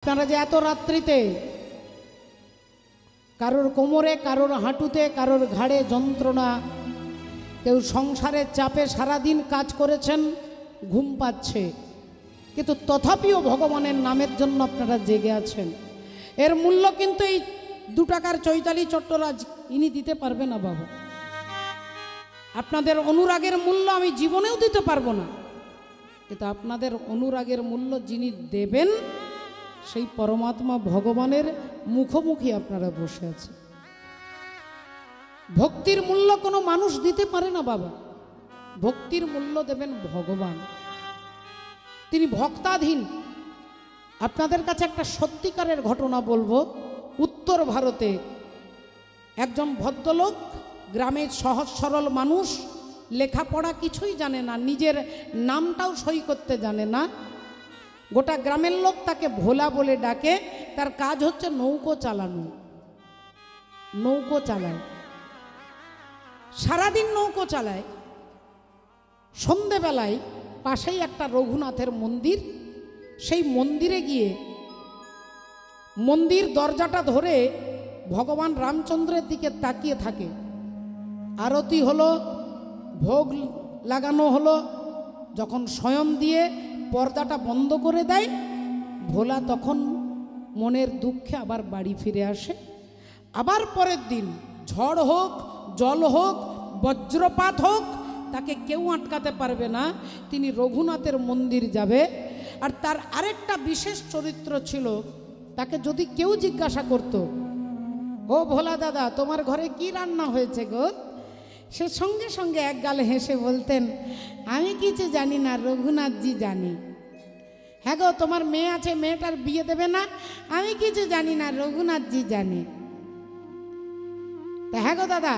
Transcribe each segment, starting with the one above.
আপনারা যে এত রাত্রিতে কারোর কোমরে, কারোর হাঁটুতে, কারোর ঘাড়ে যন্ত্রণা, কেউ সংসারের চাপে সারাদিন কাজ করেছেন, ঘুম পাচ্ছে, কিন্তু তথাপিও ভগবানের নামের জন্য আপনারা জেগে আছেন। এর মূল্য কিন্তু এই 2 টাকার চৈতালি চট্টরাজ ইনি দিতে পারবে না বাবা। আপনাদের অনুরাগের মূল্য আমি জীবনেও দিতে পারবো না, কিন্তু আপনাদের অনুরাগের মূল্য যিনি দেবেন সেই পরমাত্মা ভগবানের মুখোমুখি আপনারা বসে আছেন। ভক্তির মূল্য কোনো মানুষ দিতে পারে না বাবা, ভক্তির মূল্য দেবেন ভগবান, তিনি ভক্তাধীন। আপনাদের কাছে একটা সত্যিকারের ঘটনা বলবো। উত্তর ভারতে একজন ভদ্রলোক, গ্রামের সহজ সরল মানুষ, লেখাপড়া কিছুই জানে না, নিজের নামটাও সই করতে জানে না। গোটা গ্রামের লোক তাকে ভোলা বলে ডাকে। তার কাজ হচ্ছে নৌকো চালানো, নৌকো চালায়, সারাদিন নৌকো চালায়। সন্ধেবেলায় পাশেই একটা রঘুনাথের মন্দির, সেই মন্দিরে গিয়ে মন্দির দরজাটা ধরে ভগবান রামচন্দ্রের দিকে তাকিয়ে থাকে। আরতি হলো, ভোগ লাগানো হলো, যখন স্বয়ং দিয়ে পর্দাটা বন্ধ করে দেয়, ভোলা তখন মনের দুঃখে আবার বাড়ি ফিরে আসে। আবার পরের দিন ঝড় হোক, জল হোক, বজ্রপাত হোক, তাকে কেউ আটকাতে পারবে না, তিনি রঘুনাথের মন্দির যাবে। আর তার আরেকটা বিশেষ চরিত্র ছিল, তাকে যদি কেউ জিজ্ঞাসা করত, ও ভোলা দাদা তোমার ঘরে কি রান্না হয়েছে গো, সে সঙ্গে সঙ্গে এক গালে হেসে বলতেন, আমি কিছু জানি না, রঘুনাথজি জানি। হ্যাঁ গো তোমার মেয়ে আছে, মেয়েটার বিয়ে দেবে না, আমি কিছু জানি না, রঘুনাথজি জানি। তা হ্যাঁ গো দাদা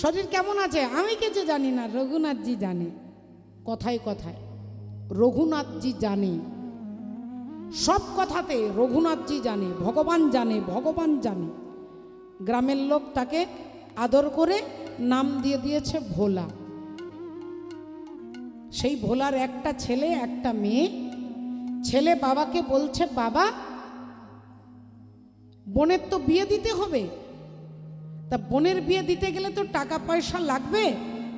শরীর কেমন আছে, আমি কিছু জানি না, রঘুনাথজি জানে। কথায় কথায় রঘুনাথজি জানে, সব কথাতে রঘুনাথজি জানে, ভগবান জানে, ভগবান জানে। গ্রামের লোক তাকে আদর করে নাম দিয়ে দিয়েছে ভোলা। সেই ভোলার একটা ছেলে, একটা মেয়ে। ছেলে বাবাকে বলছে, বাবা বোনের তো বিয়ে দিতে হবে, তা বোনের বিয়ে দিতে গেলে তো টাকা পয়সা লাগবে।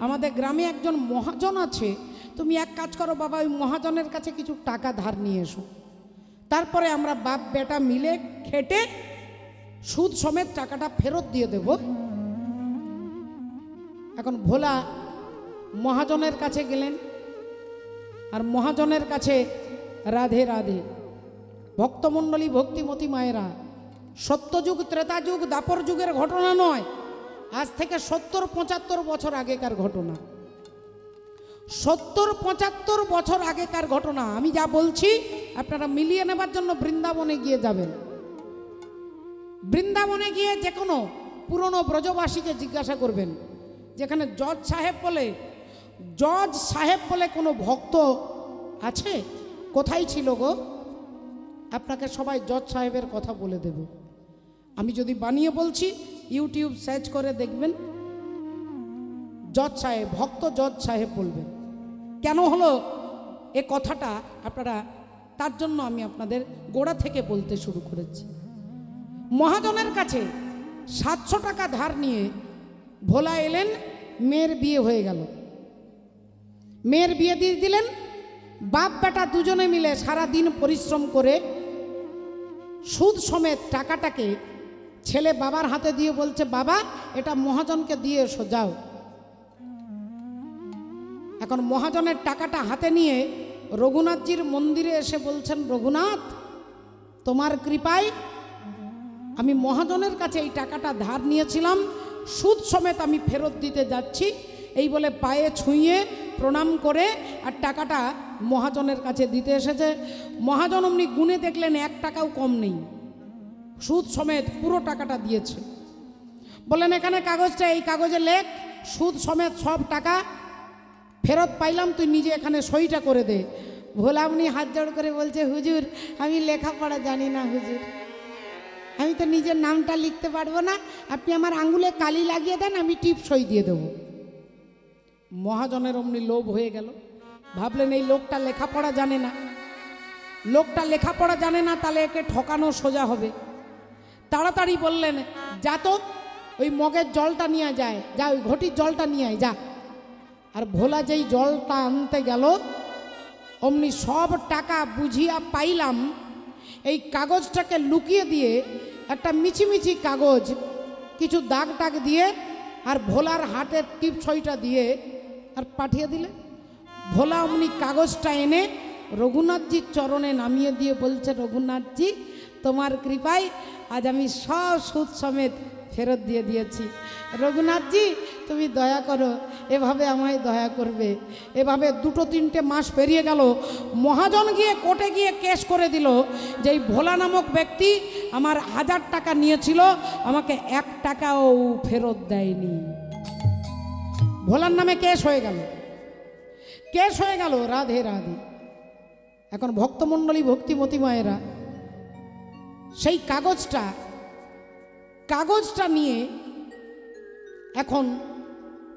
আমাদের গ্রামে একজন মহাজন আছে, তুমি এক কাজ করো বাবা, ওই মহাজনের কাছে কিছু টাকা ধার নিয়ে এসো, তারপরে আমরা বাপ বেটা মিলে খেটে সুদ সমেত টাকাটা ফেরত দিয়ে দেব। এখন ভোলা মহাজনের কাছে গেলেন, আর মহাজনের কাছে রাধে রাধে। ভক্তমণ্ডলী, ভক্তিমতী মায়েরা, সত্যযুগ, ত্রেতাযুগ, দাপর যুগের ঘটনা নয়, আজ থেকে 70-75 বছর আগেকার ঘটনা। 70-75 বছর আগেকার ঘটনা। আমি যা বলছি আপনারা মিলিয়ে নেবার জন্য বৃন্দাবনে গিয়ে যাবেন। বৃন্দাবনে গিয়ে যে কোনো পুরনো ব্রজবাসীকে জিজ্ঞাসা করবেন, যেখানে জজ সাহেব বলে কোনো ভক্ত আছে, কোথায় ছিল গো? আপনাকে সবাই জজ সাহেবের কথা বলে দেবে। আমি যদি বানিয়ে বলছি, ইউটিউব সার্চ করে দেখবেন, জজ সাহেব, ভক্ত জজ সাহেব বলবেন। কেন হলো এ কথাটা আপনারা, তার জন্য আমি আপনাদের গোড়া থেকে বলতে শুরু করেছি। মহাজনের কাছে 700 টাকা ধার নিয়ে ভোলা এলেন, মেয়ের বিয়ে হয়ে গেল। মেয়ের বিয়ে দিয়ে দিলেন। বাপ বেটা দুজনে মিলে সারা দিন পরিশ্রম করে সুদ সমেত টাকাটাকে ছেলে বাবার হাতে দিয়ে বলছে, বাবা এটা মহাজনকে দিয়ে এসো, যাও। এখন মহাজনের টাকাটা হাতে নিয়ে রঘুনাথজির মন্দিরে এসে বলছেন, রঘুনাথ তোমার কৃপায় আমি মহাজনের কাছে এই টাকাটা ধার নিয়েছিলাম, সুদ সমেত আমি ফেরত দিতে যাচ্ছি। এই বলে পায়ে ছুঁয়ে প্রণাম করে আর টাকাটা মহাজনের কাছে দিতে এসেছে। মহাজন অমনি গুনে দেখলেন 1 টাকাও কম নেই, সুদ সমেত পুরো টাকাটা দিয়েছে। বললেন এখানে কাগজটা, এই কাগজে লেখ, সুদ সমেত সব টাকা ফেরত পাইলাম, তুই নিজে এখানে সইটা করে দে। ভোলা উনি হাত জোড় করে বলছে, হুজুর আমি লেখাপড়া জানি না হুজুর, আমি তো নিজের নামটা লিখতে পারবো না, আপনি আমার আঙ্গুলে কালি লাগিয়ে দেন, আমি টিপ সই দিয়ে দেব। মহাজনের অমনি লোভ হয়ে গেল, ভাবলেন এই লোকটা লেখাপড়া জানে না, লোকটা লেখাপড়া জানে না, তাহলে একে ঠকানো সোজা হবে। তাড়াতাড়ি বললেন, যা তো ওই মগের জলটা নিয়ে যায়, যা ওই ঘটির জলটা নিয়ে আয় যা। আর ভোলা যেই জলটা আনতে গেল, অমনি সব টাকা বুঝিয়া পাইলাম এই কাগজটাকে লুকিয়ে দিয়ে একটা মিছিমিছি কাগজ কিছু দাগ টাগ দিয়ে আর ভোলার হাতের টিপসইটা দিয়ে আর পাঠিয়ে দিলে। ভোলা অমনি কাগজটা এনে রঘুনাথজির চরণে নামিয়ে দিয়ে বলছে, রঘুনাথজি তোমার কৃপায় আজ আমি সব সুদ সমেত ফেরত দিয়ে দিয়েছি। রঘুনাথজি তুমি দয়া করো, এভাবে আমায় দয়া করবে। এভাবে 2-3টে মাস পেরিয়ে গেল। মহাজন গিয়ে কোর্টে গিয়ে কেস করে দিল যে এই ভোলা নামক ব্যক্তি আমার 1000 টাকা নিয়েছিল, আমাকে 1 টাকাও ফেরত দেয়নি। ভোলার নামে কেস হয়ে গেল, কেস হয়ে গেল। রাধে রাধে। এখন ভক্তমণ্ডলী, ভক্তিমতী মায়েরা সেই কাগজটা নিয়ে এখন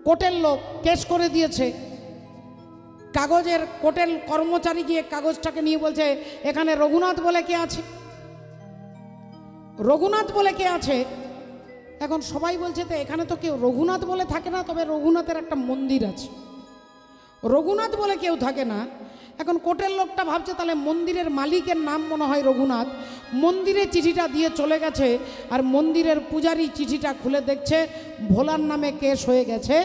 কোর্টের লোক কেস করে দিয়েছে। কোর্টের কর্মচারী গিয়ে কাগজটাকে নিয়ে বলছে, এখানে রঘুনাথ বলে কে আছে, রঘুনাথ বলে কে আছে। এখন সবাই বলছে তো এখানে তো কেউ রঘুনাথ বলে থাকে না, তবে রঘুনাথের একটা মন্দির আছে, রঘুনাথ বলে কেউ থাকে না। এখন কোর্টের লোকটা ভাবছে তাহলে মন্দিরের মালিকের নাম মনে হয় রঘুনাথ। মন্দিরে চিঠিটা দিয়ে চলে গেছে, আর মন্দিরের পূজারী চিঠিটা খুলে দেখছে ভোলার নামে কেস হয়ে গেছে,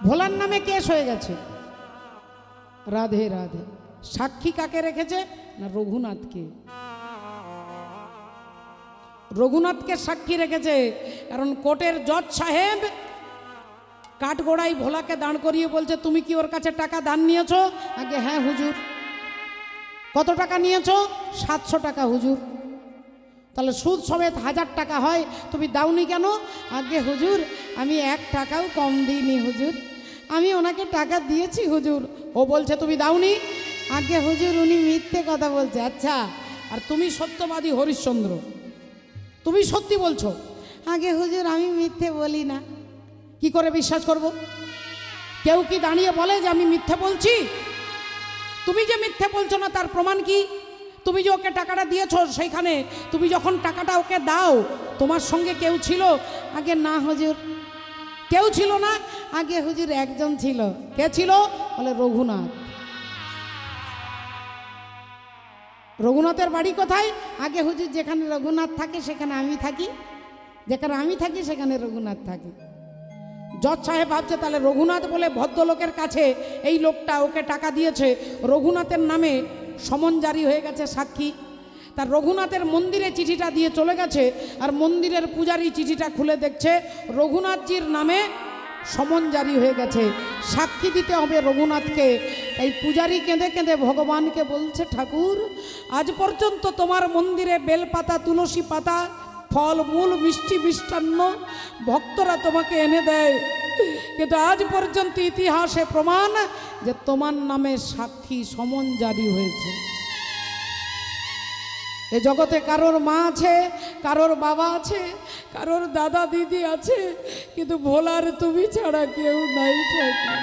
ভোলার নামে কেস হয়ে গেছে। রাধে রাধে। সাক্ষী কাকে রেখেছে না রঘুনাথকে, রঘুনাথকে সাক্ষী রেখেছে। কারণ কোর্টের জজ সাহেব কাঠগোড়ায় ভোলাকে দাঁড় করিয়ে বলছে, তুমি কি ওর কাছে টাকা দান নিয়েছো? আগে হ্যাঁ হুজুর। কত টাকা নিয়েছো? 700 টাকা হুজুর। তাহলে সুদ সমেত 1000 টাকা হয়, তুমি দাওনি কেন? আগে হুজুর আমি 1 টাকাও কম দিইনি হুজুর, আমি ওনাকে টাকা দিয়েছি হুজুর। ও বলছে তুমি দাওনি? আগে হুজুর উনি মিথ্যে কথা বলছে। আচ্ছা, আর তুমি সত্যবাদী হরিশ্চন্দ্র, তুমি সত্যি বলছো? আগে হুজুর আমি মিথ্যে বলি না। কি করে বিশ্বাস করব? কেউ কি দাঁড়িয়ে বলে যে আমি মিথ্যে বলছি? তুমি যে মিথ্যে বলছো না তার প্রমাণ কি? তুমি যে ওকে টাকাটা দিয়েছো, সেইখানে তুমি যখন টাকাটা ওকে দাও তোমার সঙ্গে কেউ ছিল? আগে না হুজুর কেউ ছিল না। আগে হুজুর একজন ছিল। কে ছিল? বলে রঘুনাথ। রঘুনাথের বাড়ি কোথায়? আগে হুজুর যেখানে রঘুনাথ থাকে সেখানে আমি থাকি, যেখানে আমি থাকি সেখানে রঘুনাথ থাকে। জজ সাহেব ভাবছে তাহলে রঘুনাথ বলে ভদ্রলোকের কাছে এই লোকটা ওকে টাকা দিয়েছে, রঘুনাথের নামে সমন জারি হয়ে গেছে সাক্ষী। তার রঘুনাথের মন্দিরে চিঠিটা দিয়ে চলে গেছে, আর মন্দিরের পূজারী চিঠিটা খুলে দেখছে রঘুনাথজির নামে সমন জারি হয়ে গেছে, সাক্ষী দিতে হবে রঘুনাথকে। এই পূজারী কেঁদে কেঁদে ভগবানকে বলছে, ঠাকুর আজ পর্যন্ত তোমার মন্দিরে বেলপাতা, তুলসী পাতা, ফল মূল, মিষ্টি মিষ্টান্ন ভক্তরা তোমাকে এনে দেয়, কিন্তু আজ পর্যন্ত ইতিহাসে প্রমাণ যে তোমার নামে সাক্ষী সমন জারি হয়েছে। এ জগতে কারোর মা আছে, কারোর বাবা আছে, কারোর দাদা দিদি আছে, কিন্তু ভোলার তুমি ছাড়া কেউ নাই ঠাকুর।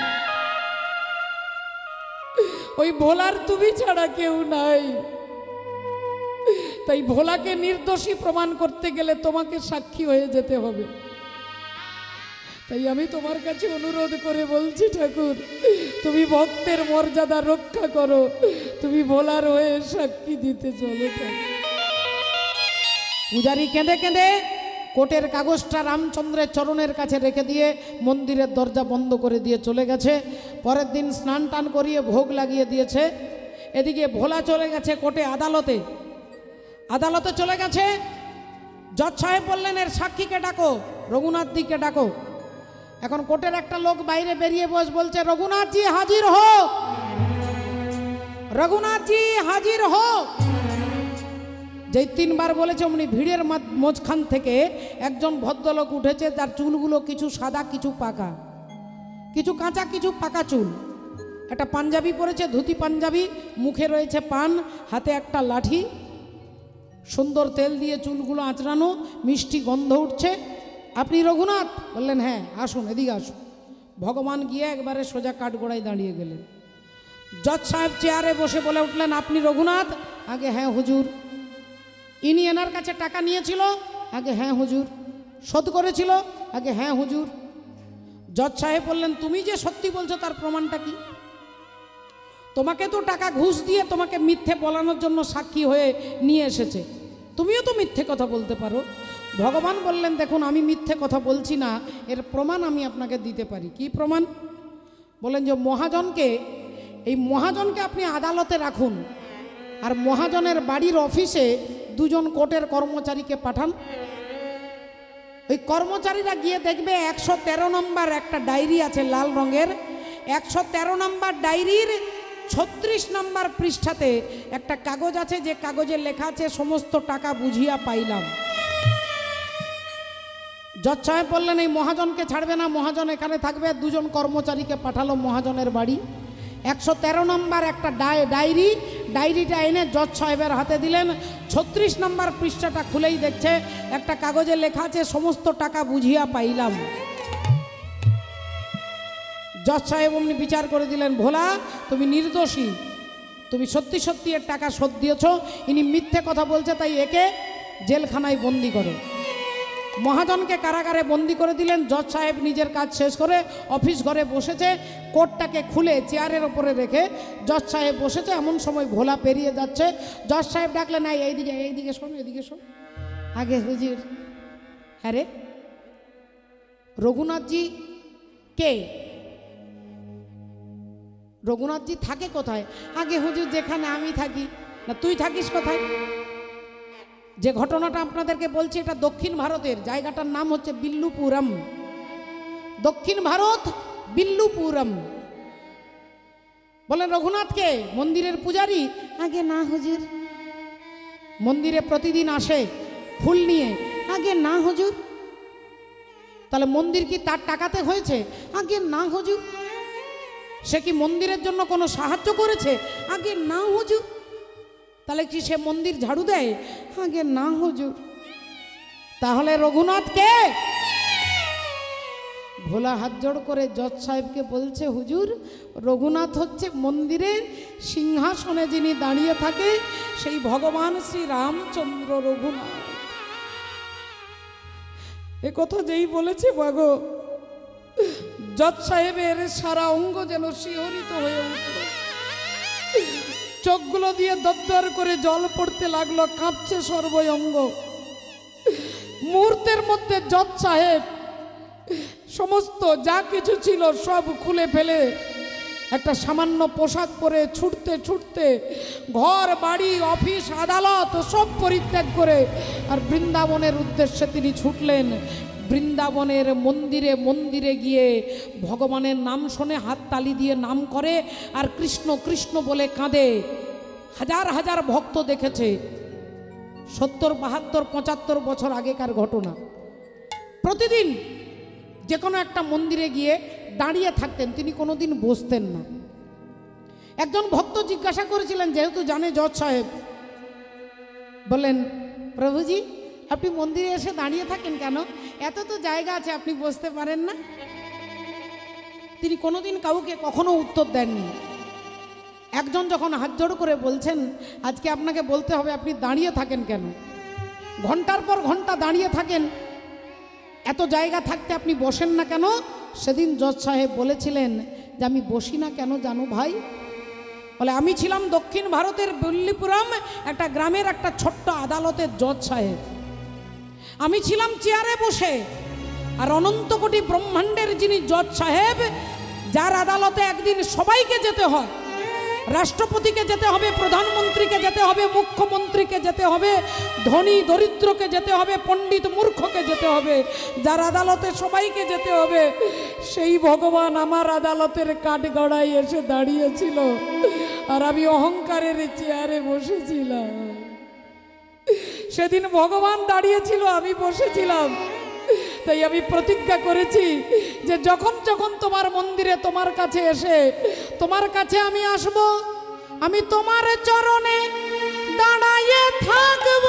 ওই ভোলার তুমি ছাড়া কেউ নাই। তাই ভোলাকে নির্দোষী প্রমাণ করতে গেলে তোমাকে সাক্ষী হয়ে যেতে হবে। তাই আমি তোমার কাছে অনুরোধ করে বলছি, ঠাকুর তুমি ভক্তের মর্যাদা রক্ষা করো, তুমি ভোলার হয়ে সাক্ষী দিতে চলো। পূজারী কেঁদে কেঁদে কোর্টের কাগজটা রামচন্দ্রের চরণের কাছে রেখে দিয়ে মন্দিরের দরজা বন্ধ করে দিয়ে চলে গেছে। পরের দিন স্নান টান করিয়ে ভোগ লাগিয়ে দিয়েছে। এদিকে ভোলা চলে গেছে কোর্টে, আদালতে চলে গেছে। জজ সাহেব বললেন এর সাক্ষীকে ডাকো, রঘুনাথ দিকে ডাকো। এখন কোর্টের একটা লোক বাইরে বেরিয়ে বলছে, রঘুনাথজি হাজির হো, রঘুনাথজি হাজির হো। যেই 3 বার বলেছে অমনি ভিড়ের মাঝখান থেকে একজন ভদ্রলোক উঠেছে, তার চুলগুলো কিছু সাদা কিছু পাকা, কিছু কাঁচা কিছু পাকা চুল, একটা পাঞ্জাবি পরেছে, ধুতি পাঞ্জাবি, মুখে রয়েছে পান, হাতে একটা লাঠি, সুন্দর তেল দিয়ে চুলগুলো আঁচড়ানো, মিষ্টি গন্ধ উঠছে। আপনি রঘুনাথ? বললেন হ্যাঁ। আসুন, এদিকে আসুন। ভগবান গিয়ে একবারে সোজা কাঠগোড়ায় দাঁড়িয়ে গেলেন। জজ সাহেব চেয়ারে বসে বলে উঠলেন, আপনি রঘুনাথ? আগে হ্যাঁ হুজুর। ইনি এনার কাছে টাকা নিয়েছিল? আগে হ্যাঁ হুজুর। শোধ করেছিল? আগে হ্যাঁ হুজুর। জজ সাহেব বললেন, তুমি যে সত্যি বলছো তার প্রমাণটা কি? তোমাকে তো টাকা ঘুষ দিয়ে তোমাকে মিথ্যে বলানোর জন্য সাক্ষী হয়ে নিয়ে এসেছে, তুমিও তো মিথ্যে কথা বলতে পারো। ভগবান বললেন, দেখুন আমি মিথ্যে কথা বলছি না, এর প্রমাণ আমি আপনাকে দিতে পারি। কি প্রমাণ? বলেন যে এই মহাজনকে আপনি আদালতে রাখুন, আর মহাজনের বাড়ির অফিসে দুজন কোর্টের কর্মচারীকে পাঠান। ওই কর্মচারীরা গিয়ে দেখবে 113 নম্বর একটা ডায়েরি আছে লাল রঙের, 113 নম্বর ডায়েরির 36 নম্বর পৃষ্ঠাতে একটা কাগজ আছে, যে কাগজে লেখা আছে সমস্ত টাকা বুঝিয়া পাইলাম। জজ সাহেব বললেন, এই মহাজনকে ছাড়বে না, মহাজন এখানে থাকবে। দুজন কর্মচারীকে পাঠালো মহাজনের বাড়ি। 113 নম্বর একটা ডায়েরিটা এনে জজ সাহেবের হাতে দিলেন। 36 নম্বর পৃষ্ঠাটা খুলেই দেখছে একটা কাগজে লেখা আছে সমস্ত টাকা বুঝিয়া পাইলাম। জজ সাহেব অমনি বিচার করে দিলেন, ভোলা তুমি নির্দোষী, তুমি সত্যি সত্যি এর টাকা শোধ দিয়েছ, ইনি মিথ্যে কথা বলছে, তাই একে জেলখানায় বন্দি করো। মহাজনকে কারাগারে বন্দি করে দিলেন। জজ সাহেব নিজের কাজ শেষ করে অফিস ঘরে বসেছে, কোটটাকে খুলে চেয়ারের ওপরে রেখে জজ সাহেব বসেছে। এমন সময় ভোলা পেরিয়ে যাচ্ছে। জজ সাহেব ডাকলেন, না এইদিকে শোন, এদিকে শোন। আগে হুজুর। হ্যাঁ রে, রঘুনাথজি কে? রঘুনাথজি থাকে কোথায়? আগে হুজুর যেখানে আমি থাকি। না তুই থাকিস কোথায়? যে ঘটনাটা আপনাদেরকে বলছি এটা দক্ষিণ ভারতের, জায়গাটার নাম হচ্ছে বিল্লুপুরম। দক্ষিণ ভারত, বিল্লুপুরম। বলেন রঘুনাথকে? মন্দিরের পূজারী? আগে না হুজুর। মন্দিরে প্রতিদিন আসে ফুল নিয়ে? আগে না হুজুর। তাহলে মন্দির কি তার টাকাতে হয়েছে? আগে না হুজুর। সে কি মন্দিরের জন্য কোনো সাহায্য করেছে? আগে না হুজুর। তাহলে কি সে মন্দির ঝাড়ু দেয়? আগে না হুজুর। তাহলে রঘুনাথ কে? ভোলা হাত জোড় করে জজ সাহেবকে বলছে, হুজুর রঘুনাথ হচ্ছে মন্দিরের সিংহাসনে যিনি দাঁড়িয়ে থাকে সেই ভগবান শ্রী রামচন্দ্র রঘুনাথ। এ কথা যেই বলেছে বাগো, জজ সাহেবের সারা অঙ্গ যেন শিহরিত হয়ে উঠল, চোখগুলো দিয়ে দরদর করে জল পড়তে লাগলো, কাঁপছে সর্বঙ্গ। মুহূর্তের মধ্যে জজ সাহেব সমস্ত যা কিছু ছিল সব খুলে ফেলে একটা সামান্য পোশাক পরে ছুটতে ছুটতে ঘর বাড়ি অফিস আদালত সব পরিত্যাগ করে আর বৃন্দাবনের উদ্দেশ্যে তিনি ছুটলেন। বৃন্দাবনের মন্দিরে মন্দিরে গিয়ে ভগবানের নাম শুনে হাততালি দিয়ে নাম করে আর কৃষ্ণ কৃষ্ণ বলে কাঁদে। হাজার হাজার ভক্ত দেখেছে। 70, 72, 75 বছর আগেকার ঘটনা। প্রতিদিন যে কোনো একটা মন্দিরে গিয়ে দাঁড়িয়ে থাকতেন, তিনি কোনোদিন বসতেন না। একজন ভক্ত জিজ্ঞাসা করেছিলেন, যেহেতু জানে জজ সাহেব, বললেন প্রভুজি আপনি মন্দিরে এসে দাঁড়িয়ে থাকেন কেন? এত তো জায়গা আছে, আপনি বসতে পারেন না? তিনি কোনোদিন কাউকে কখনো উত্তর দেননি। একজন যখন হাত জোড় করে বলছেন, আজকে আপনাকে বলতে হবে আপনি দাঁড়িয়ে থাকেন কেন? ঘন্টার পর ঘন্টা দাঁড়িয়ে থাকেন, এত জায়গা থাকতে আপনি বসেন না কেন? সেদিন জজ সাহেব বলেছিলেন যে আমি বসি না কেন জানো ভাই? বলে আমি ছিলাম দক্ষিণ ভারতের বিল্লুপুরম একটা গ্রামের একটা ছোট্ট আদালতের জজ সাহেব। আমি ছিলাম চেয়ারে বসে, আর অনন্ত কোটি ব্রহ্মাণ্ডের যিনি জজ সাহেব, যার আদালতে একদিন সবাইকে যেতে হয়, রাষ্ট্রপতিকে যেতে হবে, প্রধানমন্ত্রীকে যেতে হবে, মুখ্যমন্ত্রীকে যেতে হবে, ধনী দরিদ্রকে যেতে হবে, পণ্ডিত মূর্খকে যেতে হবে, যার আদালতে সবাইকে যেতে হবে, সেই ভগবান আমার আদালতের কাঠগড়ায় এসে দাঁড়িয়েছিল আর আমি অহংকারের চেয়ারে বসেছিলাম। সেদিন ভগবান দাঁড়িয়েছিল, আমি বসেছিলাম। তাই আমি প্রতিজ্ঞা করেছি যে যখন যখন তোমার মন্দিরে তোমার কাছে এসে তোমার কাছে আমি আসব, আমি তোমার চরণে দাঁড়াইয়ে থাকব।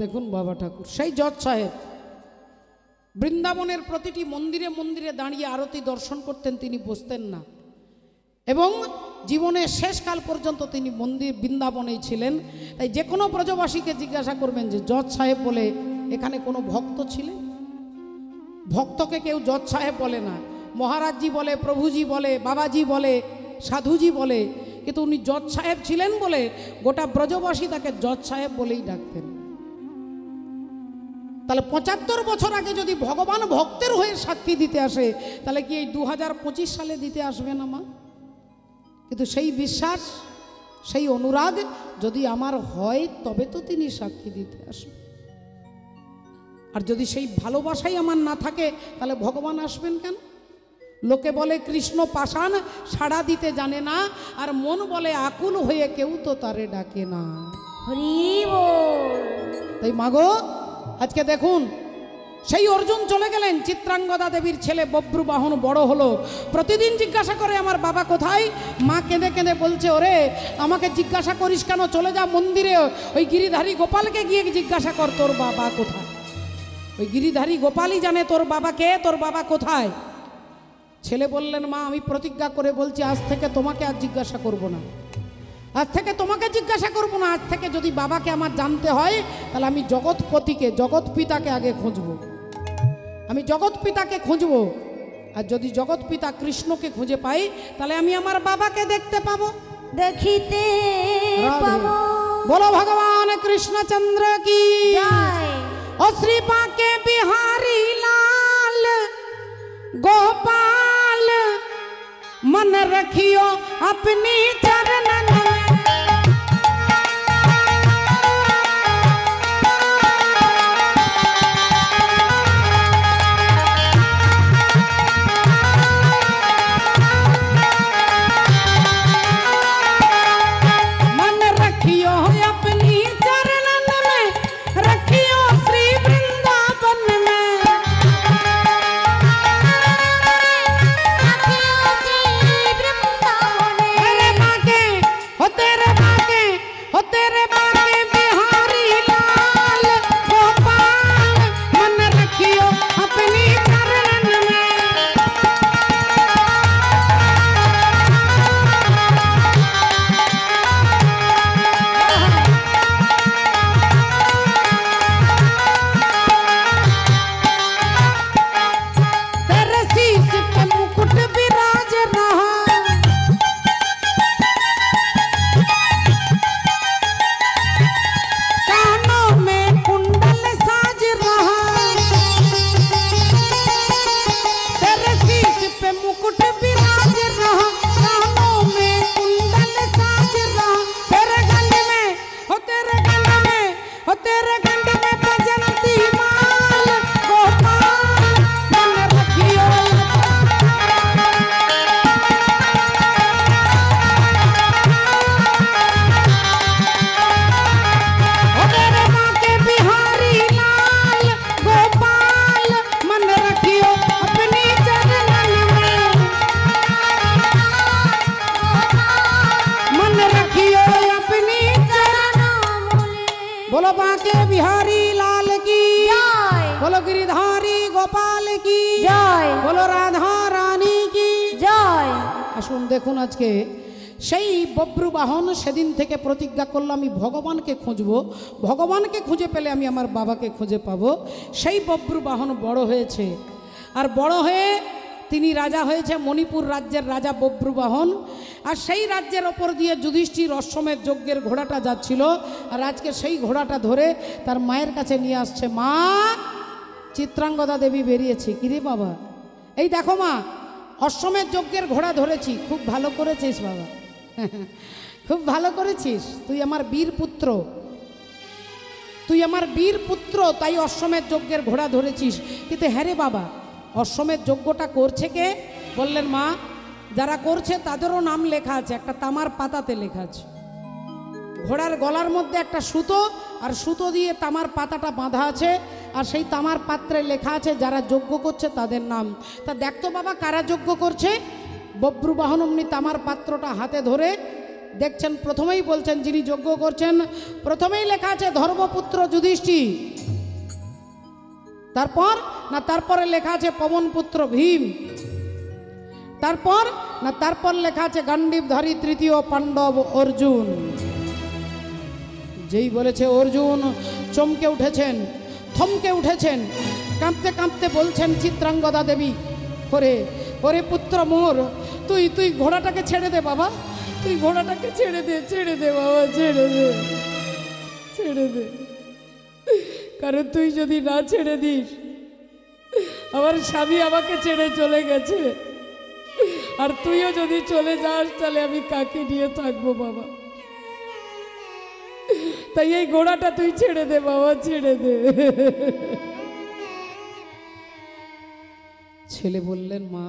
দেখুন বাবা ঠাকুর সেই জজ সাহেব বৃন্দাবনের প্রতিটি মন্দিরে মন্দিরে দাঁড়িয়ে আরতি দর্শন করতেন, তিনি বসতেন না। এবং জীবনের শেষকাল পর্যন্ত তিনি মন্দির বৃন্দাবনেই ছিলেন। তাই যে কোনো ব্রজবাসীকে জিজ্ঞাসা করবেন যে জজ সাহেব বলে এখানে কোনো ভক্ত ছিলেন? ভক্তকে কেউ জজ সাহেব বলে না, মহারাজজি বলে, প্রভুজি বলে, বাবাজি বলে, সাধুজি বলে, কিন্তু উনি জজ সাহেব ছিলেন বলে গোটা ব্রজবাসী তাকে জজ সাহেব বলেই ডাকতেন। তাহলে ৭৫ বছর আগে যদি ভগবান ভক্তের হয়ে সাক্ষী দিতে আসে, তাহলে কি এই 2025 সালে দিতে আসবে না মা? কিন্তু সেই বিশ্বাস, সেই অনুরাগ যদি আমার হয় তবে তো তিনি সাক্ষী দিতে আসবে। আর যদি সেই ভালোবাসাই আমার না থাকে তাহলে ভগবান আসবেন কেন? লোকে বলে কৃষ্ণ পাষাণ সাড়া দিতে জানে না, আর মন বলে আকুল হয়ে কেউ তো তারে ডাকে না। হরি বল। তাই মাগো আজকে দেখুন সেই অর্জুন চলে গেলেন, চিত্রাঙ্গদা দেবীর ছেলে বব্রুবাহন বড় হলো। প্রতিদিন জিজ্ঞাসা করে আমার বাবা কোথায়? মা কেঁদে কেঁদে বলছে, ওরে আমাকে জিজ্ঞাসা করিস কেন? চলে যা মন্দিরে, ওই গিরিধারী গোপালকে গিয়ে জিজ্ঞাসা কর তোর বাবা কোথায়। ওই গিরিধারী গোপালই জানে তোর বাবাকে, তোর বাবা কোথায়। ছেলে বললেন, মা আমি প্রতিজ্ঞা করে বলছি আজ থেকে তোমাকে আর জিজ্ঞাসা করব না, আজ থেকে তোমাকে জিজ্ঞাসা করব না। আজ থেকে যদি বাবাকে আমার জানতে হয় তাহলে আমি জগৎপতিকে, জগৎ পিতাকে আগে খুঁজব। আমি জগৎ পিতাকে খুঁজব, আর যদি জগৎ পিতা কৃষ্ণকে খুঁজে পাই তাহলে আমি আমার বাবাকে দেখতে পাবো, দেখিতে পাবো। বলো ভগবান কৃষ্ণচন্দ্র কি জয়। ও শ্রী বাঁকে বিহারি লাল गोपाल मन रखियो अपनी चरणन में। मन रखियो अपनी चरणन में, रखियो श्री वृंदावन में। तेरे बाके बिहारी लाल गोपाल मन रखियो अपनी चरणन में। तेरे शीश पे मुकुट विराज रहा, मुकुट विराज रहा, कानों में कुंडल साज रहा। तेरे गंड में हो, तेरे गंड में हो, तेरे गंड में बजंती माल गोपाल मन रखियो। हो तेरे माँ के बिहारी लाल गोपाल मन रखियो अपनी चरणन में। मन रखियो अपनी चरणों में। बोलो बांके बिहारी लाल की जय। बोलो गिरिधारी गोपाल की जय। बोलो राधा रानी की জয়। আসুন দেখুন আজকে সেই বব্রুবাহন সেদিন থেকে প্রতিজ্ঞা করলো আমি ভগবানকে খুঁজব, ভগবানকে খুঁজে পেলে আমি আমার বাবাকে খুঁজে পাবো। সেই বব্রুবাহন বড় হয়েছে, আর বড় হয়ে তিনি রাজা হয়েছে, মণিপুর রাজ্যের রাজা বব্রুবাহন। আর সেই রাজ্যের ওপর দিয়ে যুধিষ্ঠির অশ্বমেধ যজ্ঞের ঘোড়াটা যাচ্ছিল, আর আজকে সেই ঘোড়াটা ধরে তার মায়ের কাছে নিয়ে আসছে। মা, চিত্রাঙ্গদা দেবী বেরিয়েছে। কিরে বাবা, এই দেখো মা, অশ্বমেধ যজ্ঞের ঘোড়া ধরেছি। খুব ভালো করেছিস বাবা, খুব ভালো করেছিস, তুই আমার বীর পুত্র, তুই আমার বীর পুত্র, তাই অশ্বমেধ যজ্ঞের ঘোড়া ধরেছিস। কিন্তু হ্যাঁ রে বাবা, অশ্বমেধ যজ্ঞটা করছে কে? বললেন মা, যারা করছে তাদেরও নাম লেখা আছে, একটা তামার পাতাতে লেখা আছে। ঘোড়ার গলার মধ্যে একটা সুতো, আর সুতো দিয়ে তামার পাতাটা বাঁধা আছে, আর সেই তামার পাত্রে লেখা আছে যারা যজ্ঞ করছে তাদের নাম। তা দেখতো বাবা কারা যজ্ঞ করছে। বব্রুবাহন অমনি তামার পাত্রটা হাতে ধরে দেখছেন প্রথমেই বলছেন যিনি যজ্ঞ করছেন, প্রথমেই লেখা আছে ধর্মপুত্র যুধিষ্ঠির। তারপরে লেখা আছে পবনপুত্র ভীম। তারপর লেখা আছে গান্ডীবধারী তৃতীয় পাণ্ডব অর্জুন। যেই বলেছে অর্জুন চমকে উঠেছেন, থমকে উঠেছেন, কাঁপতে কাঁপতে বলছেন চিত্রাঙ্গদা দেবী, ওরে পুত্র মোর, তুই ঘোড়াটাকে ছেড়ে দে বাবা, তুই ঘোড়াটাকে ছেড়ে দে বাবা, ছেড়ে দে। কারণ তুই যদি না ছেড়ে দিস, আমার স্বামী আমাকে ছেড়ে চলে গেছে, আর তুইও যদি চলে যাস তাহলে আমি কাকে নিয়ে থাকবো বাবা। তাই এই ঘোড়াটা তুই ছেড়ে দে বাবা, ছেড়ে দে। ছেলে বললেন মা,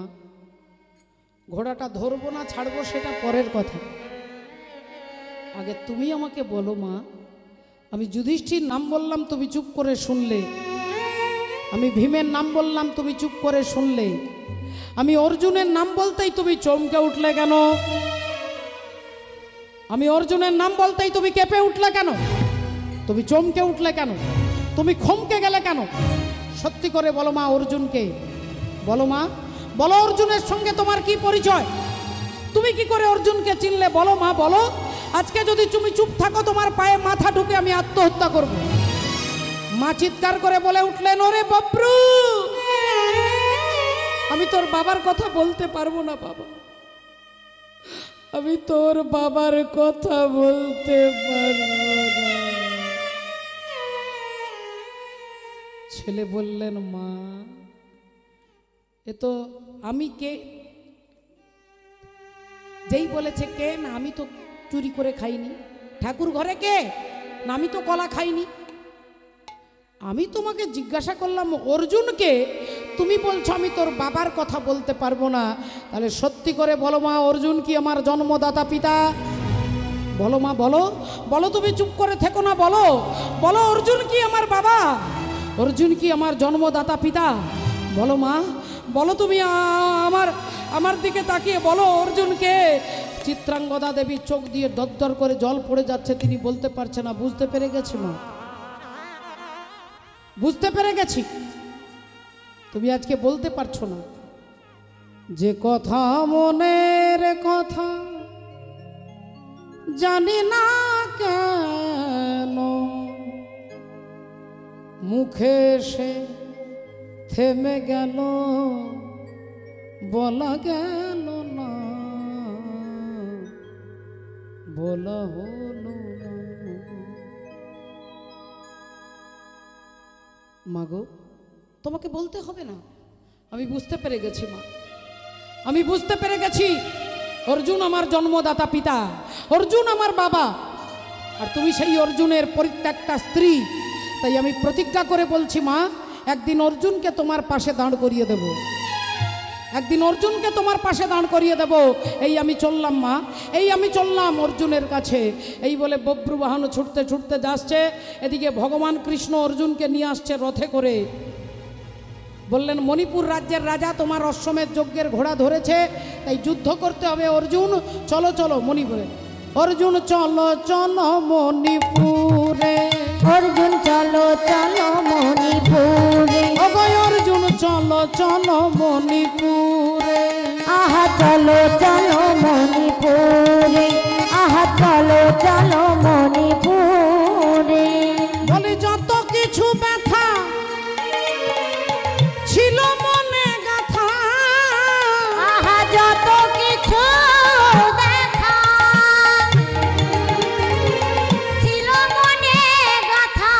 ঘোড়াটা ধরবো না ছাড়বো সেটা পরের কথা, আগে তুমি আমাকে বলো মা, আমি যুধিষ্ঠির নাম বললাম তুমি চুপ করে শুনলে, আমি ভীমের নাম বললাম তুমি চুপ করে শুনলে, আমি অর্জুনের নাম বলতেই তুমি চমকে উঠলে কেন? আমি অর্জুনের নাম বলতেই তুমি কেঁপে উঠলে কেন? তুমি চমকে উঠলে কেন? তুমি খমকে গেলে কেন? সত্যি করে বলো মা, অর্জুনকে বলো মা, বলো অর্জুনের সঙ্গে তোমার কি পরিচয়? তুমি কি করে অর্জুনকে চিনলে? বলো মা, বলো। আজকে যদি তুমি চুপ থাকো তোমার পায়ে মাথা ঢুকে আমি আত্মহত্যা করব। মা চিৎকার করে বলে উঠলেন, ওরে বব্রু, আমি তোর বাবার কথা বলতে পারবো না বাবা, আমি তোর বাবার কথা বলতে পারবো না। ছেলে বললেন মা, এ তো আমি কে? যেই বলেছে কে, না আমি তো চুরি করে খাইনি। ঠাকুর ঘরে কে? না আমি তো কলা খাইনি। আমি তোমাকে জিজ্ঞাসা করলাম অর্জুনকে, তুমি বলছো আমি তোর বাবার কথা বলতে পারবো না, তাহলে সত্যি করে বলো মা, অর্জুন কি আমার জন্মদাতা পিতা? বলো মা, বলো, বলো, তুমি চুপ করে থেকো না, বলো, বলো অর্জুন কি আমার বাবা? অর্জুন কি আমার জন্মদাতা পিতা? বলো মা, বলো তুমি আমার দিকে তাকিয়ে বলো অর্জুনকে। চিত্রাঙ্গদা দেবী চোখ দিয়ে দরদর করে জল পড়ে যাচ্ছে, তিনি বলতে পারছে না। বুঝতে পেরে গেছি মা, বুঝতে পেরে গেছি, তুমি আজকে বলতে পারছো না। যে কথা মনের কথা জানি না কেন, মুখে সে থেমে গেল, বলা গেল না, বলা হলো না। মাগো, তোমাকে বলতে হবে না, আমি বুঝতে পেরে গেছি মা, আমি বুঝতে পেরে গেছি। অর্জুন আমার জন্মদাতা পিতা, অর্জুন আমার বাবা, আর তুমি সেই অর্জুনের পরিত্যক্তা স্ত্রী। তাই আমি প্রতিজ্ঞা করে বলছি মা, একদিন অর্জুনকে তোমার পাশে দাঁড় করিয়ে দেব, একদিন অর্জুনকে তোমার পাশে দাঁড় করিয়ে দেব। এই আমি চললাম মা, এই আমি চললাম অর্জুনের কাছে। এই বলে বব্রু বাহন ছুটতে ছুটতে যাচ্ছে, এদিকে ভগবান কৃষ্ণ অর্জুনকে নিয়ে আসছে রথে করে। বললেন, মণিপুর রাজ্যের রাজা তোমার অশ্বমেধ যজ্ঞের ঘোড়া ধরেছে, তাই যুদ্ধ করতে হবে। অর্জুন চলো চলো মণিপুরে। অর্জুন চলো চলো মণিপুরে, অর্জুন চলো চলো মণিপুরে, অভয় অর্জুন চলো চলো মণিপুরে, আহা চলো চলো মণিপুরে, আহা চলো চলো মণিপুরে। বলি যত কিছু ব্যথা ছিল মনে গাথা, আহা যত কিছু ব্যথা ছিল মনে গাথা,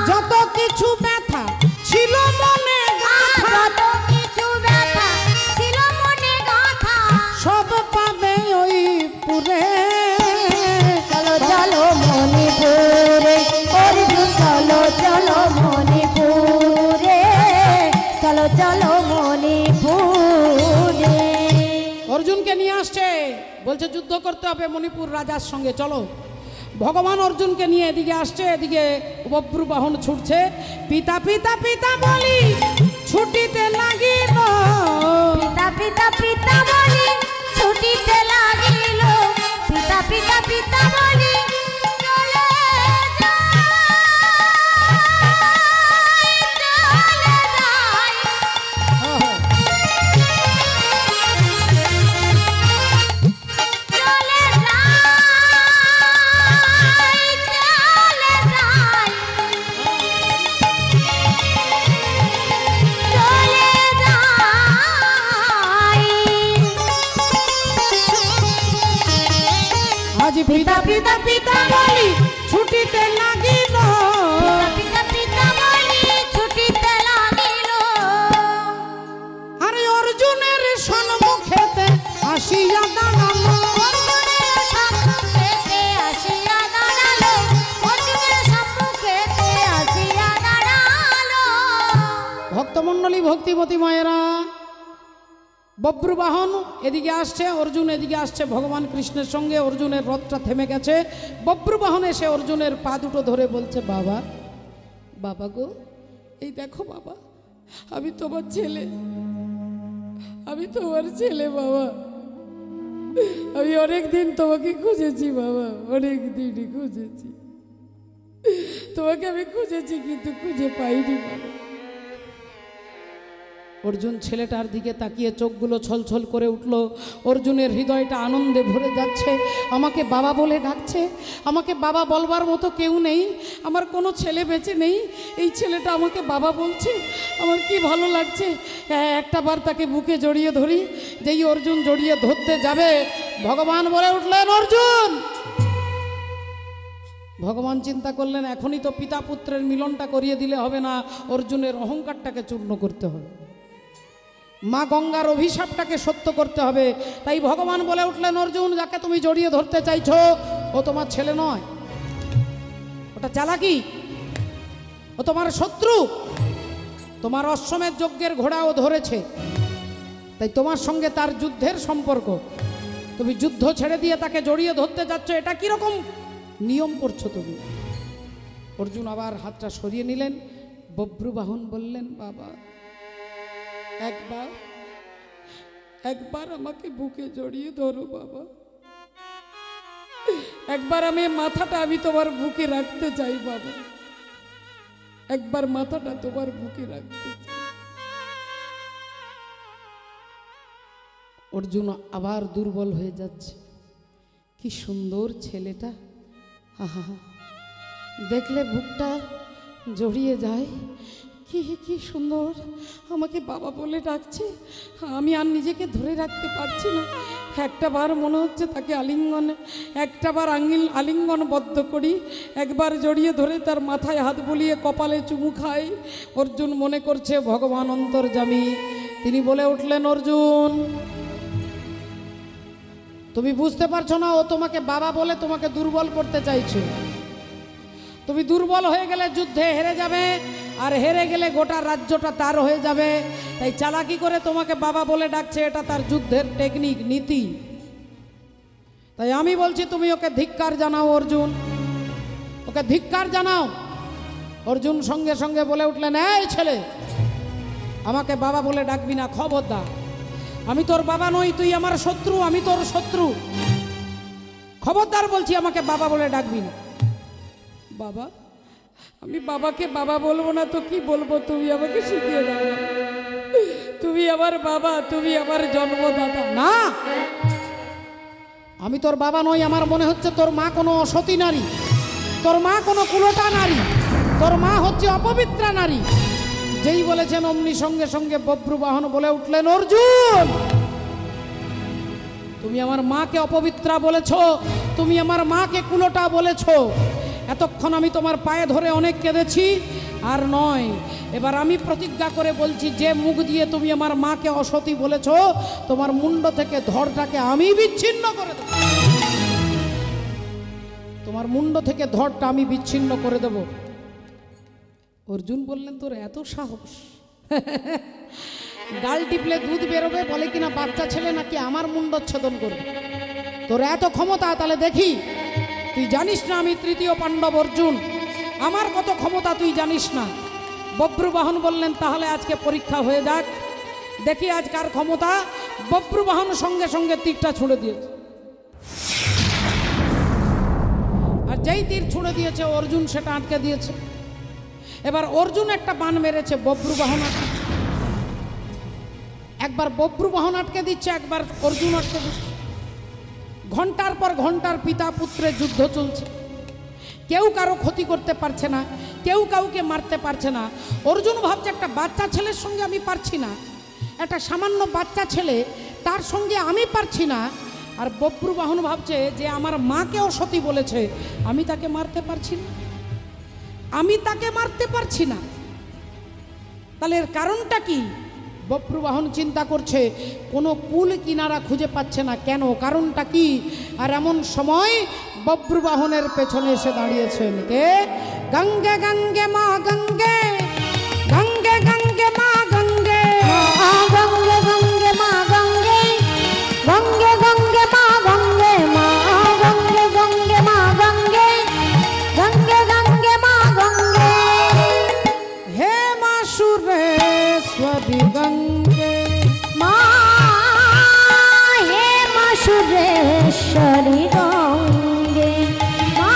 যত কিছু ব্যথা ছিল মনে গাথা, যত কিছু ব্যথা ছিল মনে গাথা, সব পাবে ওই পুরে। চলো চলো মণিপুরে, অর্জুন চলো চলো মণিপুরে, চলো চলো মণিপুরে। অর্জুনকে নিয়ে আসছে, বলছে যুদ্ধ করতে হবে মণিপুর রাজার সঙ্গে, চলো। ভগবান অর্জুনকে নিয়ে এদিকে আসছে, এদিকে বব্রু বাহন ছুটছে। পিতা পিতা পিতা বলি ছুটিতে লাগিল, পিতা পিতা পিতা বলি ছুটিতে লাগিল, পিতা পিতা পিতা বলি ছুটিতে লাগিল, পিতা পিতা বলি ছুটিতে লাগিল। আরে অর্জুনের সম্মুখেতে আসিয়া দাঁড়ালো, অর্জুনের সম্মুখেতে আসিয়া দাঁড়ালো, অর্জুনের সম্মুখেতে আসিয়া দাঁড়ালো। ভক্তমণ্ডলী ভক্তিমতী মায়েরা, বব্রুবাহন এদিকে আসছে, অর্জুন এদিকে আসছে ভগবান কৃষ্ণের সঙ্গে। অর্জুনের রথটা থেমে গেছে। বব্রুবাহন এসে অর্জুনের পা দুটো ধরে বলছে, বাবা, বাবা গো, এই দেখো বাবা, আমি তোমার ছেলে, আমি তোমার ছেলে বাবা। আমি অনেক দিন তোমাকে খুঁজেছি বাবা, অনেক দিনই খুঁজেছি তোমাকে, আমি খুঁজেছি কিন্তু খুঁজে পাইনি বাবা। অর্জুন ছেলেটার দিকে তাকিয়ে চোখগুলো ছলছল করে উঠল। অর্জুনের হৃদয়টা আনন্দে ভরে যাচ্ছে। আমাকে বাবা বলে ডাকছে, আমাকে বাবা বলবার মতো কেউ নেই, আমার কোনো ছেলে বেঁচে নেই, এই ছেলেটা আমাকে বাবা বলছে, আমার কি ভালো লাগছে। একটা বার তাকে বুকে জড়িয়ে ধরি। যেই অর্জুন জড়িয়ে ধরতে যাবে, ভগবান বলে উঠলেন, অর্জুন। ভগবান চিন্তা করলেন, এখনই তো পিতা পুত্রের মিলনটা করিয়ে দিলে হবে না, অর্জুনের অহংকারটাকে চূর্ণ করতে হবে, মা গঙ্গার অভিশাপটাকে সত্য করতে হবে। তাই ভগবান বলে উঠলেন, অর্জুন, যাকে তুমি জড়িয়ে ধরতে চাইছো ও তোমার ছেলে নয়, ওটা চালাকি, ও তোমার শত্রু, তোমার অশ্বমেধ যজ্ঞের ঘোড়াও ধরেছে, তাই তোমার সঙ্গে তার যুদ্ধের সম্পর্ক। তুমি যুদ্ধ ছেড়ে দিয়ে তাকে জড়িয়ে ধরতে যাচ্ছ, এটা কিরকম নিয়ম করছো তুমি? অর্জুন আবার হাতটা সরিয়ে নিলেন। বব্রুবাহন বললেন, বাবা, একবার আমাকে বুকে জড়িয়ে ধরো বাবা, একবার আমি মাথাটা আমি তোমার বুকে রাখতে চাই বাবা, একবার মাথাটা তোমার বুকে রাখতে চাই। অর্জুন আবার দুর্বল হয়ে যাচ্ছে। কি সুন্দর ছেলেটা, আহা, দেখলে বুকটা জড়িয়ে যায়। কি সুন্দর, আমাকে বাবা বলে ডাকছে, আমি আর নিজেকে ধরে রাখতে পারছি না। একটা বার মনে হচ্ছে তাকে একটা বার আলিঙ্গনবদ্ধ করি, একবার জড়িয়ে ধরে তার মাথায় হাত বুলিয়ে কপালে চুমু খাই। অর্জুন মনে করছে ভগবান অন্তর্যামী। তিনি বলে উঠলেন, অর্জুন, তুমি বুঝতে পারছো না, ও তোমাকে বাবা বলে তোমাকে দুর্বল করতে চাইছে। তুমি দুর্বল হয়ে গেলে যুদ্ধে হেরে যাবে, আর হেরে গেলে গোটা রাজ্যটা তার হয়ে যাবে। তাই চালাকি করে তোমাকে বাবা বলে ডাকছে, এটা তার যুদ্ধের টেকনিক, নীতি। তাই আমি বলছি, তুমি ওকে ধিক্কার জানাও অর্জুন, ওকে ধিক্কার জানাও। অর্জুন সঙ্গে সঙ্গে বলে উঠলেন, এই ছেলে, আমাকে বাবা বলে ডাকবি না, খবরদার। আমি তোর বাবা নই, তুই আমার শত্রু, আমি তোর শত্রু, খবরদার বলছি, আমাকে বাবা বলে ডাকবি না। বাবা, আমি বাবাকে বাবা বলবো না তো কি বলবো, তুমি আমাকে শিখিয়ে দাও। তুমি আমার বাবা, তুমি আমার জন্মদাতা। না, আমি তোর বাবা নই। আমার মনে হচ্ছে তোর মা কোনো সতী নারী, তোর মা কোনো কুলটা নারী, তোর মা হচ্ছে অপবিত্রা নারী। যেই বলেছেন অমনি সঙ্গে সঙ্গে বব্রুবাহন বলে উঠলেন, অর্জুন, তুমি আমার মাকে অপবিত্রা বলেছ, তুমি আমার মাকে কুলটা বলেছ। এতক্ষণ আমি তোমার পায়ে ধরে অনেক কেঁদেছি, আর নয়। এবার আমি প্রতিজ্ঞা করে বলছি, যে মুখ দিয়ে তুমি আমার মাকে অসতী বলেছ, তোমার মুন্ড থেকে ধড়টাকে আমি বিচ্ছিন্ন করে দেব, তোমার মুন্ড থেকে ধড়টা আমি বিচ্ছিন্ন করে দেব। অর্জুন বললেন, তোর এত সাহস, ডাল টিপলে দুধ বেরোবে বলে কিনা বাচ্চা ছেলে, নাকি আমার মুন্ডচ্ছেদন করবে? তোর এত ক্ষমতা, তাহলে দেখি। তুই জানিস না আমি তৃতীয় পাণ্ডব অর্জুন, আমার কত ক্ষমতা তুই জানিস না। বব্রুবাহন বললেন, তাহলে আজকে পরীক্ষা হয়ে যাক, দেখি আজ কার ক্ষমতা। বব্রুবাহন সঙ্গে সঙ্গে তীরটা ছুঁড়ে দিয়েছে, আর যেই তীর ছুঁড়ে দিয়েছে অর্জুন সেটা আটকে দিয়েছে। এবার অর্জুন একটা বাণ মেরেছে, বব্রুবাহন একবার বব্রুবাহন আটকে দিচ্ছে, একবার অর্জুন আটকে দিচ্ছে। ঘন্টার পর ঘন্টার পিতা পুত্রের যুদ্ধ চলছে, কেউ কারো ক্ষতি করতে পারছে না, কেউ কাউকে মারতে পারছে না। অর্জুন ভাবছে, একটা বাচ্চা ছেলের সঙ্গে আমি পারছি না, একটা সামান্য বাচ্চা ছেলে, তার সঙ্গে আমি পারছি না, আর বব্রুবাহন ভাবছে যে আমার মাকেও সতী বলেছে, আমি তাকে মারতে পারছি না, আমি তাকে মারতে পারছি না। তাহলে এর কারণটা কি? বব্রুবাহন চিন্তা করছে, কোনো কুল কিনারা খুঁজে পাচ্ছে না, কেন, কারণটা কি? আর এমন সময় বব্রুবাহনের পেছনে এসে দাঁড়িয়েছেন কে? গঙ্গে গঙ্গে মা গঙ্গে, গঙ্গে গঙ্গে মা গঙ্গে, গঙ্গে গঙ্গে মা গঙ্গে, গঙ্গে গঙ্গে মা গঙ্গে, মা গঙ্গে গঙ্গে মা গঙ্গে, গঙ্গে গঙ্গে মা গঙ্গে। হে মা সুরেশ্বরী গঙ্গে, মা হে মা সুরেশ্বরী গঙ্গে, মা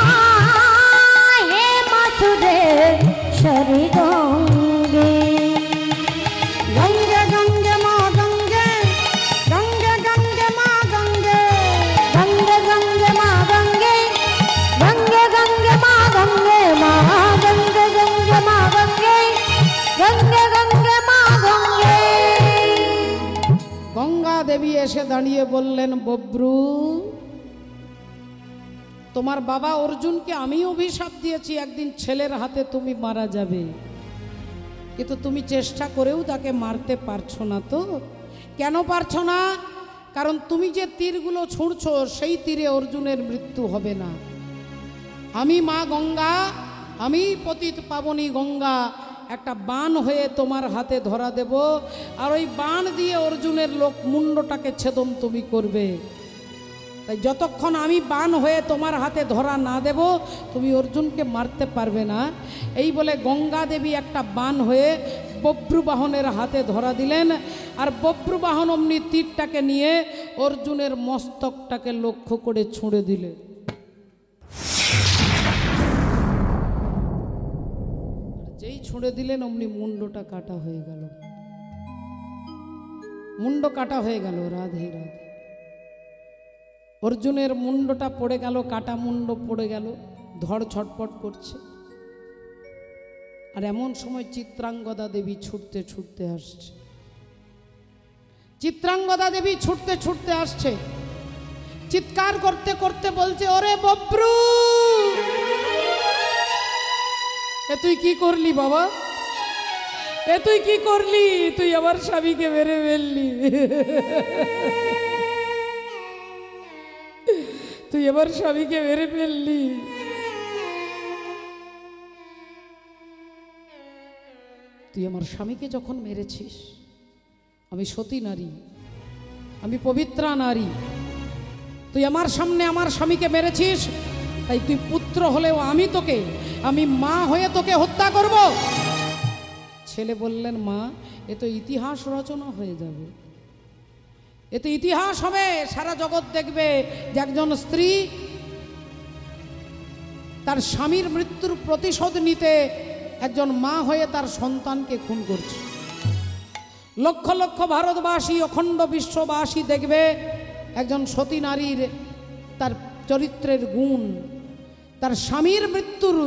হে মা সুরেশ্বরী গঙ্গে। গঙ্গে গঙ্গে মা গঙ্গে, গঙ্গে গঙ্গে মা গঙ্গে, গঙ্গে গঙ্গে মা গঙ্গে, গঙ্গে গঙ্গে মা গঙ্গে, মা গঙ্গে গঙ্গে মা গঙ্গে, গঙ্গে গঙ্গে মা গঙ্গে। গঙ্গা দেবী এসে দাঁড়িয়ে বললেন, বব্রু, তোমার বাবা অর্জুনকে আমি অভিশাপ দিয়েছি একদিন ছেলের হাতে তুমি মারা যাবে, কিন্তু তুমি চেষ্টা করেও তাকে মারতে পারছো না। তো কেন পারছো না? কারণ তুমি যে তীরগুলো ছুঁড়ছো সেই তীরে অর্জুনের মৃত্যু হবে না। আমি মা গঙ্গা, আমি পতিত পাবনী গঙ্গা একটা বাণ হয়ে তোমার হাতে ধরা দেব, আর ওই বাণ দিয়ে অর্জুনের মুন্ডটাকে ছেদন তুমি করবে। তাই যতক্ষণ আমি বাণ হয়ে তোমার হাতে ধরা না দেব তুমি অর্জুনকে মারতে পারবে না। এই বলে গঙ্গা দেবী একটা বাণ হয়ে বব্রুবাহনের হাতে ধরা দিলেন, আর বব্রুবাহন অমনি তীরটাকে নিয়ে অর্জুনের মস্তকটাকে লক্ষ্য করে ছুঁড়ে দিলেন। যেই ছুঁড়ে দিলেন অমনি মুন্ডটা কাটা হয়ে গেল, মুন্ড কাটা হয়ে গেল। রাধে রাধে। অর্জুনের মুন্ডটা পড়ে গেল, কাটা মুন্ড পড়ে গেল, ধড় ছটপট করছে। আর এমন সময় চিত্রাঙ্গদা দেবী ছুটতে ছুটতে আসছে। চিত্রাঙ্গদা দেবী ছুটতে ছুটতে আসছে, চিৎকার করতে করতে বলছে, ওরে বব্রু, এ তুই কি করলি বাবা, এ তুই কি করলি? তুই আমার স্বামীকে মেরে ফেললি, তুই আমার স্বামীকে মেরে ফেললি। তুই আমার স্বামীকে যখন মেরেছিস, আমি সতী নারী, আমি পবিত্রা নারী, তুই আমার সামনে আমার স্বামীকে মেরেছিস, তাই তুই পুত্র হলেও আমি মা হয়ে তোকে হত্যা করব। ছেলে বললেন, মা, এ তো ইতিহাস রচনা হয়ে যাবে, এ তো ইতিহাস হবে, সারা জগৎ দেখবে যে একজন স্ত্রী তার স্বামীর মৃত্যুর প্রতিশোধ নিতে একজন মা হয়ে তার সন্তানকে খুন করছে। লক্ষ লক্ষ ভারতবাসী, অখণ্ড বিশ্ববাসী দেখবে একজন সতী নারীর তার চরিত্রের গুণ, তার স্বামীর মৃত্যুর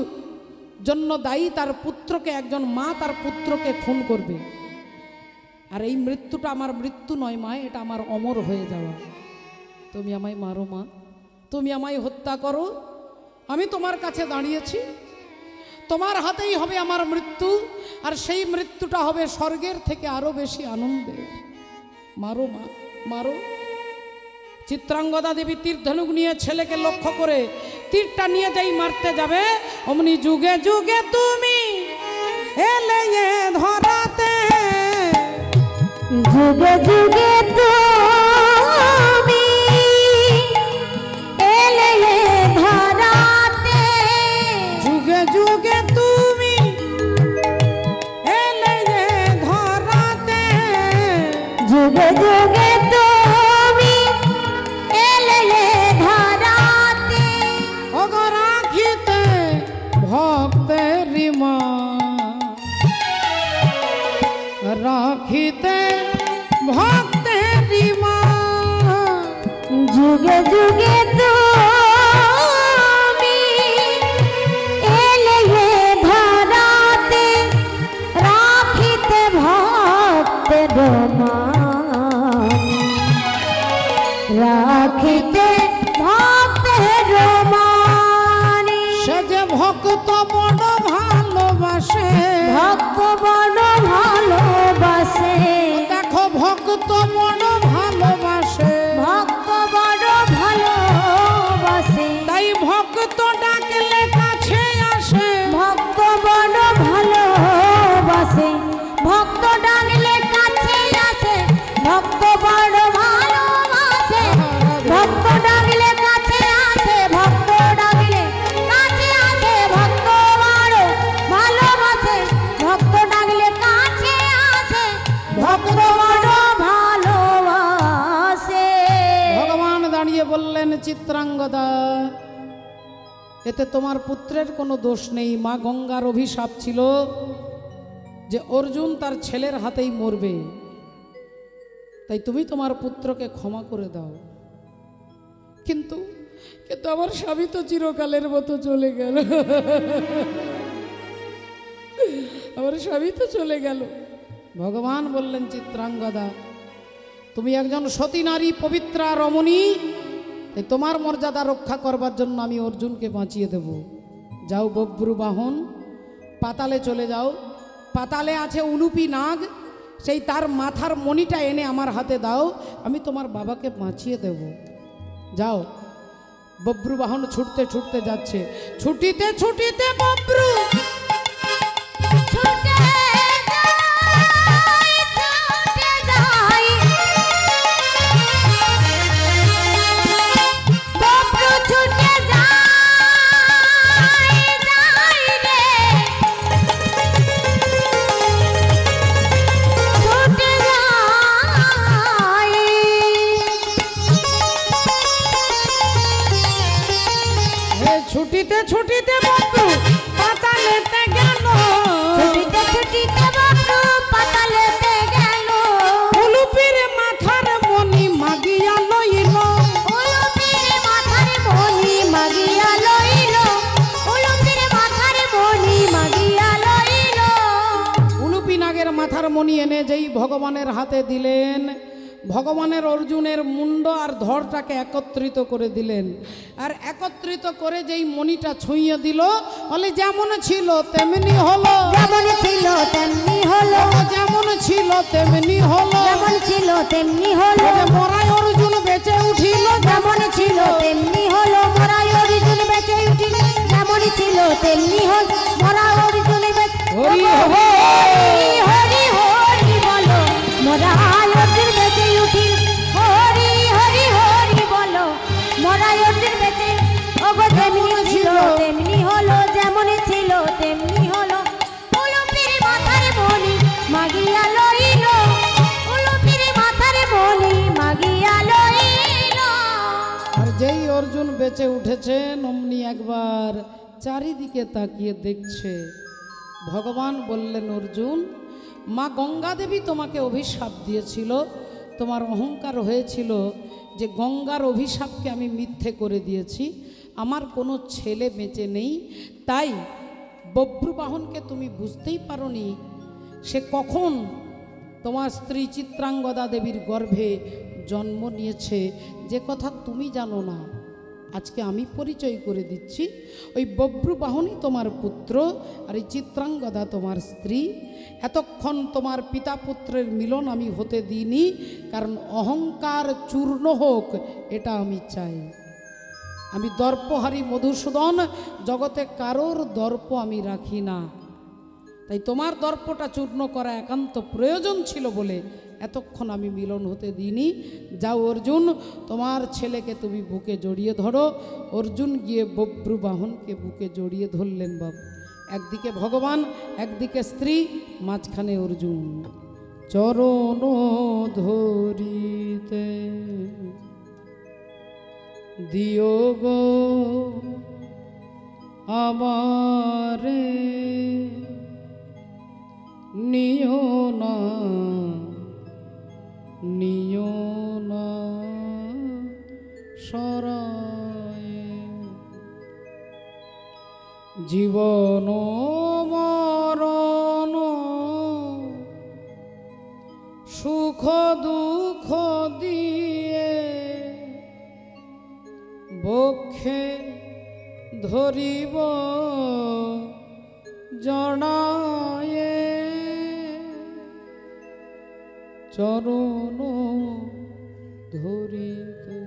জন্য দায়ী তার পুত্রকে, একজন মা তার পুত্রকে খুন করবে। আর এই মৃত্যুটা আমার মৃত্যু নয় মা, এটা আমার অমর হয়ে যাওয়া। তুমি আমায় মারো মা, তুমি আমায় হত্যা করো, আমি তোমার কাছে দাঁড়িয়েছি, তোমার হাতেই হবে আমার মৃত্যু, আর সেই মৃত্যুটা হবে স্বর্গের থেকে আরো বেশি আনন্দের। মারো মা, মারো। চিত্রাঙ্গদা দেবী তীর ধনুক নিয়ে ছেলেকে লক্ষ্য করে তীরটা নিয়ে যাই মারতে যাবে, অমনি যুগে যুগে তুমি এলে এ ধরাতে, যুগে যুগে তুমি এলে এ ধরাতে, যুগে যুগে তুমি এলে এ ধরাতে, যুগে যুগে তুমি এলে এ ধরাতে, ওগো রাখিতে ভক্তের মা, রাখিতে ভক্তের মা, যুগে যুগে তুমি এলে এ ধরাতে, রাখিতে ভক্তের মান, রাখিতে চিত্রাঙ্গদা, এতে তোমার পুত্রের কোনো দোষ নেই। মা গঙ্গার অভিশাপ ছিল যে অর্জুন তার ছেলের হাতেই মরবে, তাই তুমি তোমার পুত্রকে ক্ষমা করে দাও। কিন্তু কিন্তু আমার স্বামী তো চিরকালের মতো চলে গেল, আমার স্বামী তো চলে গেল। ভগবান বললেন, চিত্রাঙ্গদা, তুমি একজন সতী নারী, পবিত্রা রমণী, তাই তোমার মর্যাদা রক্ষা করবার জন্য আমি অর্জুনকে বাঁচিয়ে দেব। যাও বব্রু বাহন, পাতালে চলে যাও। পাতালে আছে উলুপি নাগ, সেই তার মাথার মণিটা এনে আমার হাতে দাও, আমি তোমার বাবাকে বাঁচিয়ে দেব। যাও। বব্রু বাহন ছুটতে ছুটতে যাচ্ছে। ছুটিতে ছুটিতে বব্রু ছুটিতে ছুটিতে বব্রু পাতালেতে গেল, ছুটিতে ছুটিতে বব্রু পাতালেতে গেল। উলুপির মাথার মণি মাগিয়া লইল, উলুপির মাথার মণি মাগিয়া লইল, উলুপির মাথার মণি মাগিয়া লইল। উলুপি নাগের মাথার মণি এনে যেই ভগবানের হাতে দিলেন, ভগবানের অর্জুনের মুন্ড আর ধড়টাকে একত্রিত করে দিলেন। আর একত্রিত করে যেই মণিটা ছুঁয়ে দিল, বলে যেমন ছিল তেমনি হলো, যেমন ছিল তেমনি হলো, যেমন ছিল তেমনি হলো, যেমন ছিল তেমনি হলো। মরাই অর্জুন বেঁচে উঠিল, যেমন ছিল তেমনি হলো, মরাই অর্জুন বেঁচে উঠিল। যেমন ছিল তেমনি হল, মরা অর্জুন বেঁচে। হরি হরি হরি হরি বলো, মরাই অর্জুন বেঁচে উঠিল। হরি হরি হরি বলো, মরাই অর্জুন বেঁচে। ওগো যেমনি ছিল তেমনি হলো, যেমন ছিল তেমনি হলো। উলুপির মাথার মণি মাগিয়া লইল, উলুপির মাথার মণি মাগিয়া লইল। আর যেই অর্জুন বেঁচে উঠেছেন, অমনি একবার চারিদিকে তাকিয়ে দেখছে। ভগবান বললেন, অর্জুন, মা গঙ্গা দেবী তোমাকে অভিশাপ দিয়েছিল, তোমার অহংকার হয়েছিল যে গঙ্গার অভিশাপকে আমি মিথ্যে করে দিয়েছি, আমার কোনো ছেলে বেঁচে নেই। তাই বব্রুবাহনকে তুমি বুঝতেই পারোনি সে কখন তোমার স্ত্রী চিত্রাঙ্গদা দেবীর গর্ভে জন্ম নিয়েছে, যে কথা তুমি জানো না। আজকে আমি পরিচয় করে দিচ্ছি। ওই বব্রুবাহনই তোমার পুত্র, আর এই চিত্রাঙ্গদা তোমার স্ত্রী। এতক্ষণ তোমার পিতা পুত্রের মিলন আমি হতে দিইনি, কারণ অহংকার চূর্ণ হোক এটা আমি চাই। আমি দর্পহারি মধুসূদন, জগতে কারোর দর্প আমি রাখি না। তাই তোমার দর্পটা চূর্ণ করা একান্ত প্রয়োজন ছিল বলে এতক্ষণ আমি মিলন হতে দিইনি। যাও অর্জুন, তোমার ছেলেকে তুমি বুকে জড়িয়ে ধরো। অর্জুন গিয়ে বব্রুবাহনকে বুকে জড়িয়ে ধরলেন। বাবু, একদিকে ভগবান, একদিকে স্ত্রী, মাঝখানে অর্জুন। চরণ ধরিতে দিও গো আমারে, নিও না নিও না সরায়ে, জীবন মরণ সুখ দুঃখ দিয়ে বক্ষে ধরিব জড়ায়ে, চরণ ধরিতে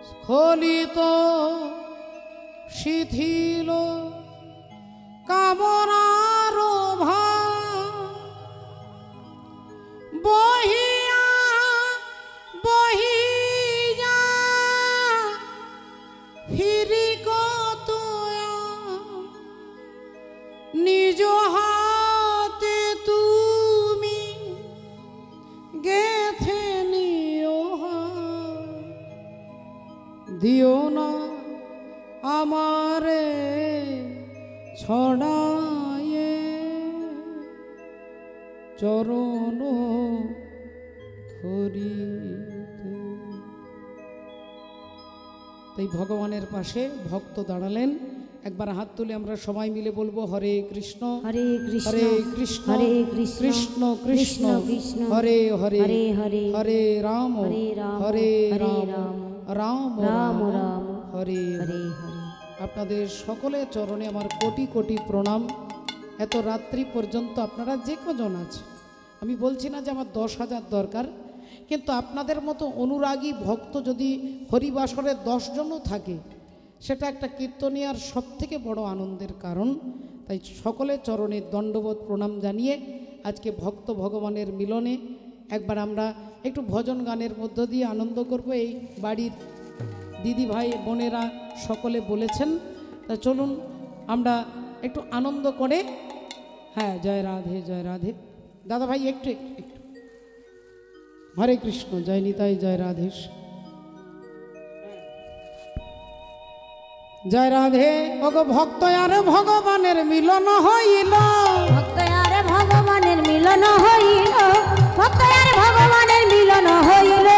স্খলিত শিথিল কামনার বহিয়া বহিয়া ফিরি কত নিজ হাতে তুমি গেথে নিও দিও না আমারে ছড়ায়ে চরণ ধরিতে। তাই ভগবানের পাশে ভক্ত দাঁড়ালেন। একবার হাত তুলে আমরা সবাই মিলে বলবো হরে কৃষ্ণ হরে কৃষ্ণ হরে কৃষ্ণ হরে কৃষ্ণ কৃষ্ণ কৃষ্ণ কৃষ্ণ হরে হরে হরে হরে হরে রাম হরে রাম হরে হরে রাম রাম রাম রাম রাম রাম হরে হরে হরে। আপনাদের সকলের চরণে আমার কোটি কোটি প্রণাম। এত রাত্রি পর্যন্ত আপনারা যে কজন আছে, আমি বলছি না যে আমার 10,000 দরকার, কিন্তু আপনাদের মতো অনুরাগী ভক্ত যদি হরিবাসরে 10 জনও থাকে, সেটা একটা কীর্তনিয়ার সবথেকে বড় আনন্দের কারণ। তাই সকলের চরণে দণ্ডবোধ প্রণাম জানিয়ে আজকে ভক্ত ভগবানের মিলনে একবার আমরা একটু ভজন গানের মধ্য দিয়ে আনন্দ করব। এই বাড়ির দিদি ভাই বোনেরা সকলে বলেছেন, তা চলুন আমরা একটু আনন্দ করে। হ্যাঁ, জয় রাধে জয় রাধে। দাদা ভাই একটু একটু হরে কৃষ্ণ, জয় নিতাই, জয় রাধেশ, জয় রাধে। ওগো ভক্ত আর ভগবানের মিলন হইল, ভক্ত আর ভগবানের মিলন হইল, ভক্ত আর ভগবানের মিলন হইল,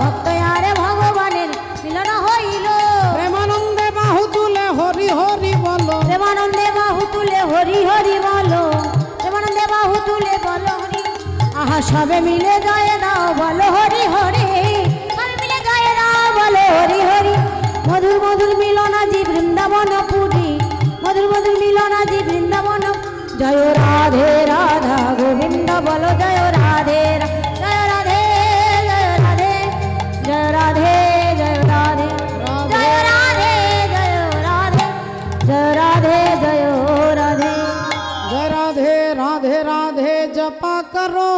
ভক্ত আর ভগবানের মিলন হইল। প্রেমানন্দে বাহু তুলে হরি হরি বলো, প্রেমানন্দে বাহু তুলে হরি হরি বলো, প্রেমানন্দে বাহু তুলে বলো হরি। আহা সবে মিলে জয় দাও বলো হরি হরি, সবে মিলে জয় দাও বলো হরি হরি। মধুর মধুর মিলন আজি বৃন্দাবন পুরী, মধুর মধুর মিলন আজি বৃন্দাবন। জয় রাধে রাধা গোবিন্দ বলো জয় রাধে জয় রাধে জয় রাধে জয় রাধে জয় রাধে জয় রাধে জয় রাধে জয় রাধে জয় রাধে। जय राधे राधे राधे जपा करो,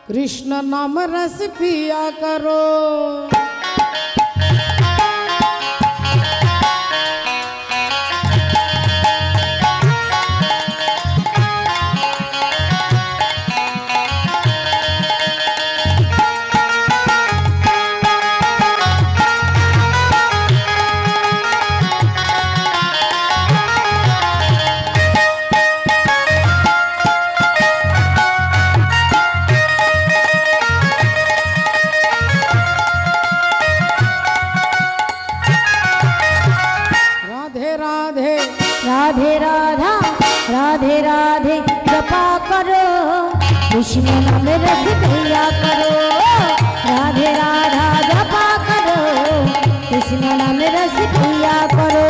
कृष्ण नाम रस पिया करो। राधे राधा राधे राधे जपा करो, कृष्ण नाम रस पिया करो। राधे राधा जपा करो, कृष्ण नाम रस पिया करो।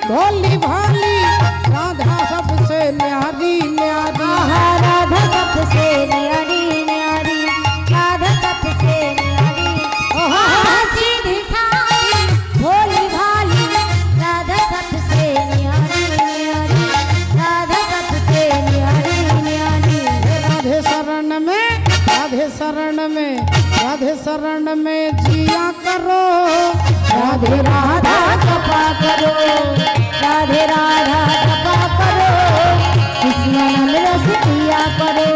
भोली भाली राधा सबसे न्यारी न्यारी, राधा सबसे न्यारी न्यारी, राधा सबसे न्यारी। सीधी सादी भोली भाली राधा सबसे न्यारी न्यारी, राधा सबसे न्यारी न्यारी। राधे शरण में राधे शरण में राधे शरण में जिया करो, राधे राधा जपा करो, राधे राधा जपा करो, कृष्ण नाम रस पिया करो।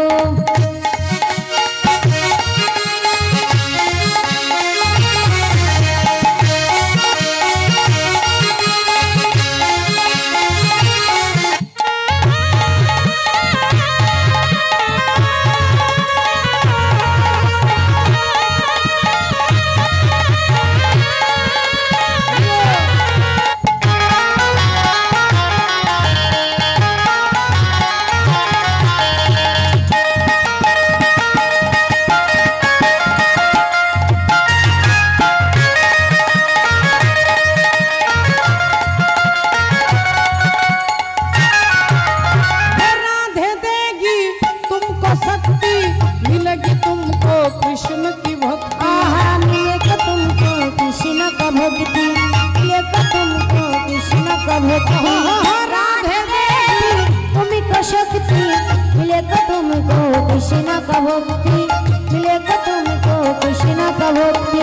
का भक्ति मिलेगा तुमको कृष्ण का भक्ति।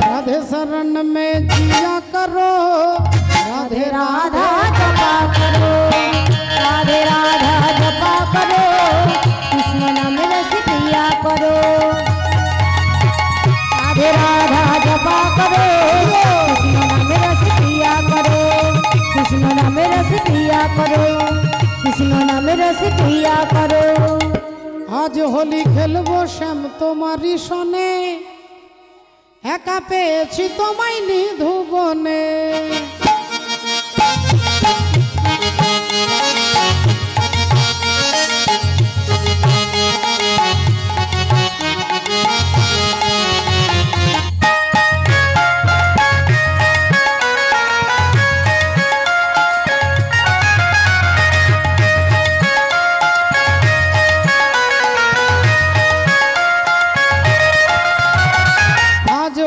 राधे शरण में जिया करो, राधे राधा जपा करो, राधे राधा जपा करो, कृष्ण नाम रस पिया करो। राधे राधा जपा करो, कृष्ण नाम रस पिया करो, कृष्ण नाम रस पिया करो, कृष्ण नाम रस पिया करो। आज होली खेलबो श्याम तुम्हारी सने, एका पेয়েছি তোমায় নিধুবনে।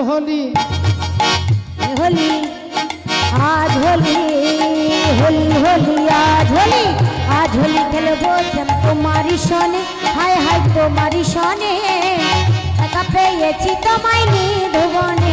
होली होली आज होली होली होली आज होली, आज होली खेलबो श्याम तुम्हारी सने, हाय हाय तुम्हारी सने, एका পেয়েছি তোমায় নিধুবনে।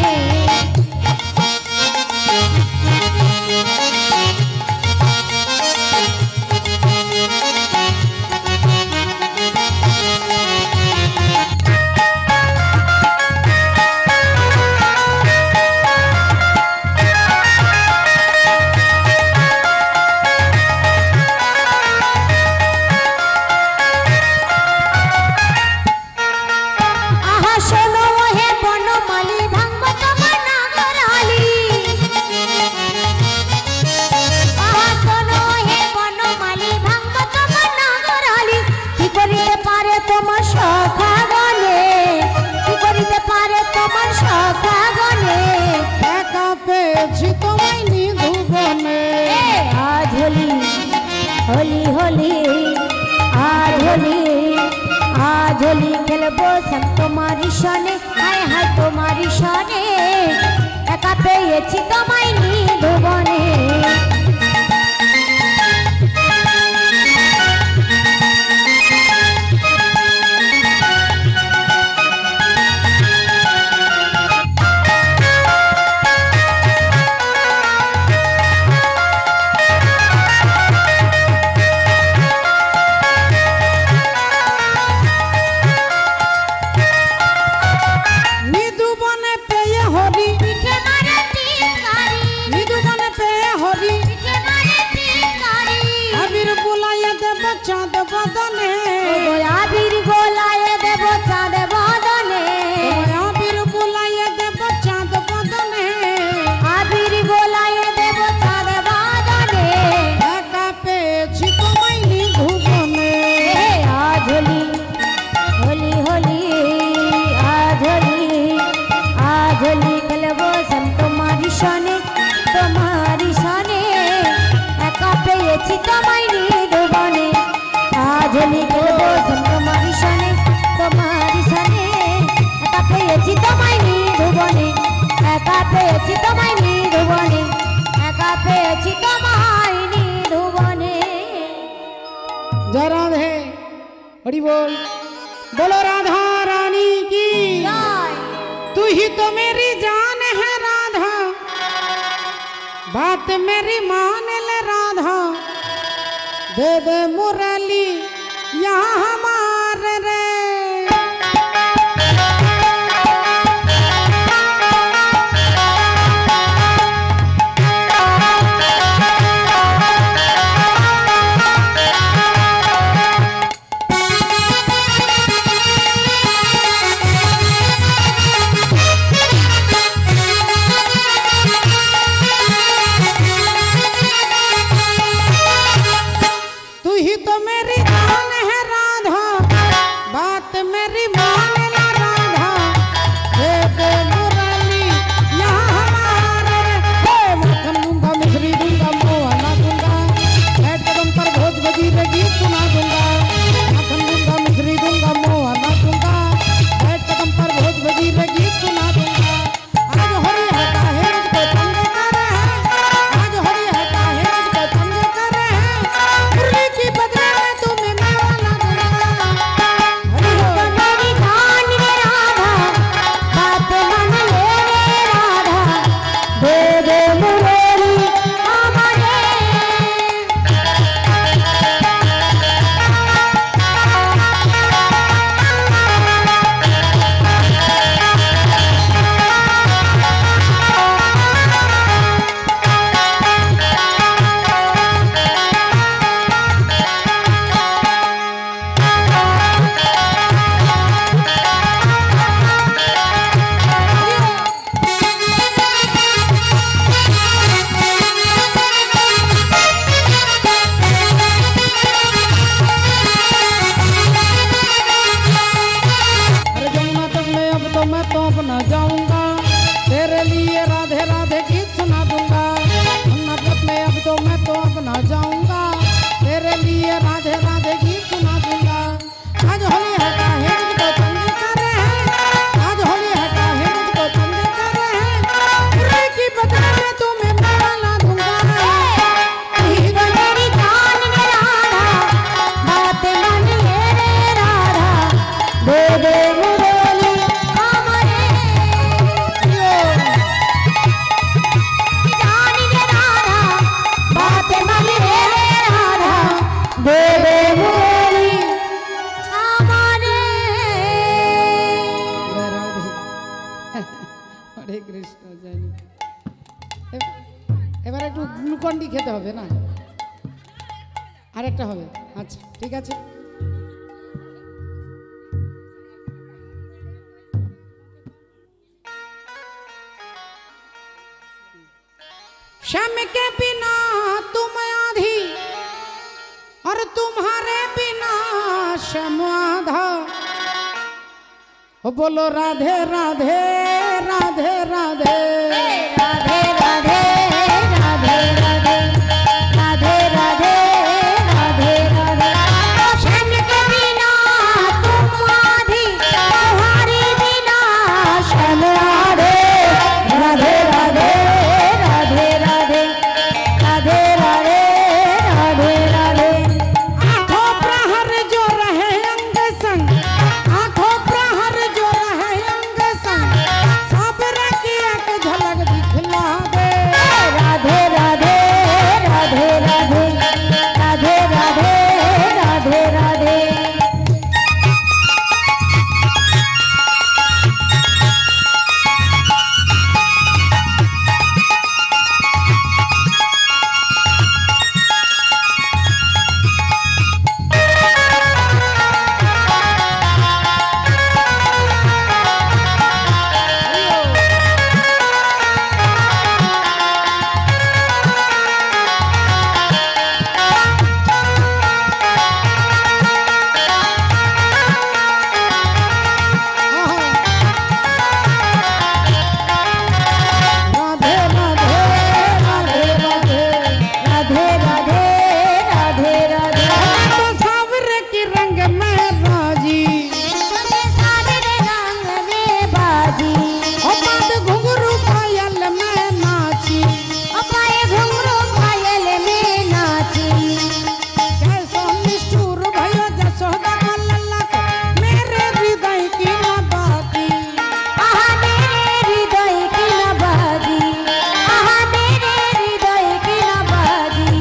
होली होली आज होली, आज होली खेलबो श्याम तुम्हारी सने, हाय हाय तुम्हारी सने, एका পেয়েছি তোমায় নিধুবনে। चाँद बदने आबिर गोलाए देव चाँद बदने, आबिर बुलाए देव चाँद बदने, आबिर गोलाए देव चाँद बदने, एका পেয়েছি তোমায় নিধুবনে। आज होली होली होली आज होली, आज होली खेलबो श्याम तुम्हारी सने, तुम्हारी सने, एका পেয়েছি তোমায় নিধুবনে। आज होली खेलबो श्याम तुम्हारी सने, तुम्हारी सने, एका পেয়েছি তোমায় নিধুবনে, एका পেয়েছি তোমায় নিধুবনে, एका পেয়েছি তোমায় নিধুবনে। जय राधे, हरि बोल, बोलो राधा रानी की। तू ही तो मेरी जान है राधा, बात मेरी मान ले राधा, दे दे मुरली यहाँ हमारे रे। तू ही तो मेरी जान है খেতে হবে না, আরেকটা হবে। আচ্ছা ঠিক আছে। श्याम के बिना तुम आधी और तुम्हारे बिना श्याम आधा। ओ बोलो राधे राधे राधे राधे राधे राधे राधे राधे राधे राधे राधे राधे। ओ श्याम के बिना तुम आधी, तुम्हारे बिना श्याम आधे। राधे राधे राधे राधे राधे राधे राधे राधे। आंखों प्रहर जो रहे अंग संग, आंखों प्रहर जो रहे अंग संग, साबर की एक झलक दिखला दे। राधे राधे राधे राधे राधे राधे राधे राधे। राधे राधे राधे राधे राधे राधे राधे राधे। तो सावर के रंग में राजी, सारे रंग में बाजी, ओ बात घुंघरू पायल में नाची। अपाए घुंघरू पायल में नाची। कैसो निष्ठुर भयो जसोदा का लल्ला को, मेरे हृदय की न बाकी। आहा मेरे हृदय की न बाजी, आहा मेरे हृदय की न बाजी।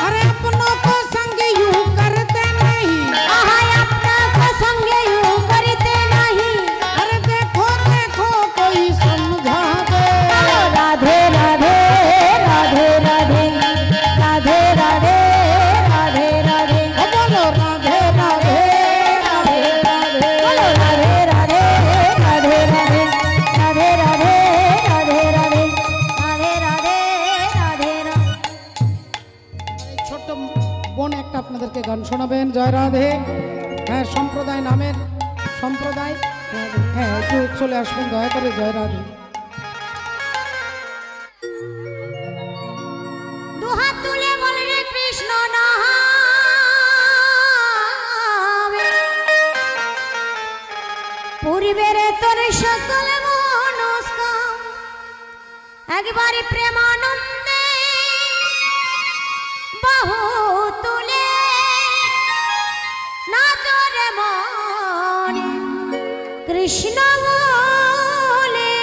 अरे अपनों को संग यूं करते नहीं, आहा अपना को संग यूं करते नहीं। अरे देखो देखो कोई समझा दे। राधे राधे राधे राधे राधे राधे राधे राधे। ओ बोलो राधे राधे राधे राधे। बोलो राधे राधे राधे राधे राधे राधे राधे राधे राधे राधे राधे राधे। এই ছোট্ট বোন একটা আপনাদেরকে গান শোনাবেন, জয় রাধে। হ্যাঁ সম্প্রদায় নামের সম্প্রদায়, হ্যাঁ একটু চলে আসবেন দয়া করে, জয় রাধে। দুহাত তুলে বল রে কৃষ্ণ নাম, পূর্বের তোর সকল মনস্কাম একবারে প্রেমানন্দে বাহু তুলে নাচো রে মন কৃষ্ণ বলে।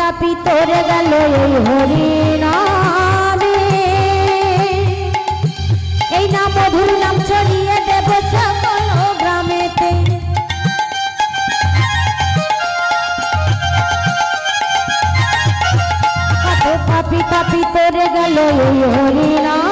তাপি তোরে গেল এই হরি নামে এই নাম মধুর নাম ছড়িয়ে দেব সকল গ্রামেতে কত পাপি তাপি তোরে গেল এই হরি নামে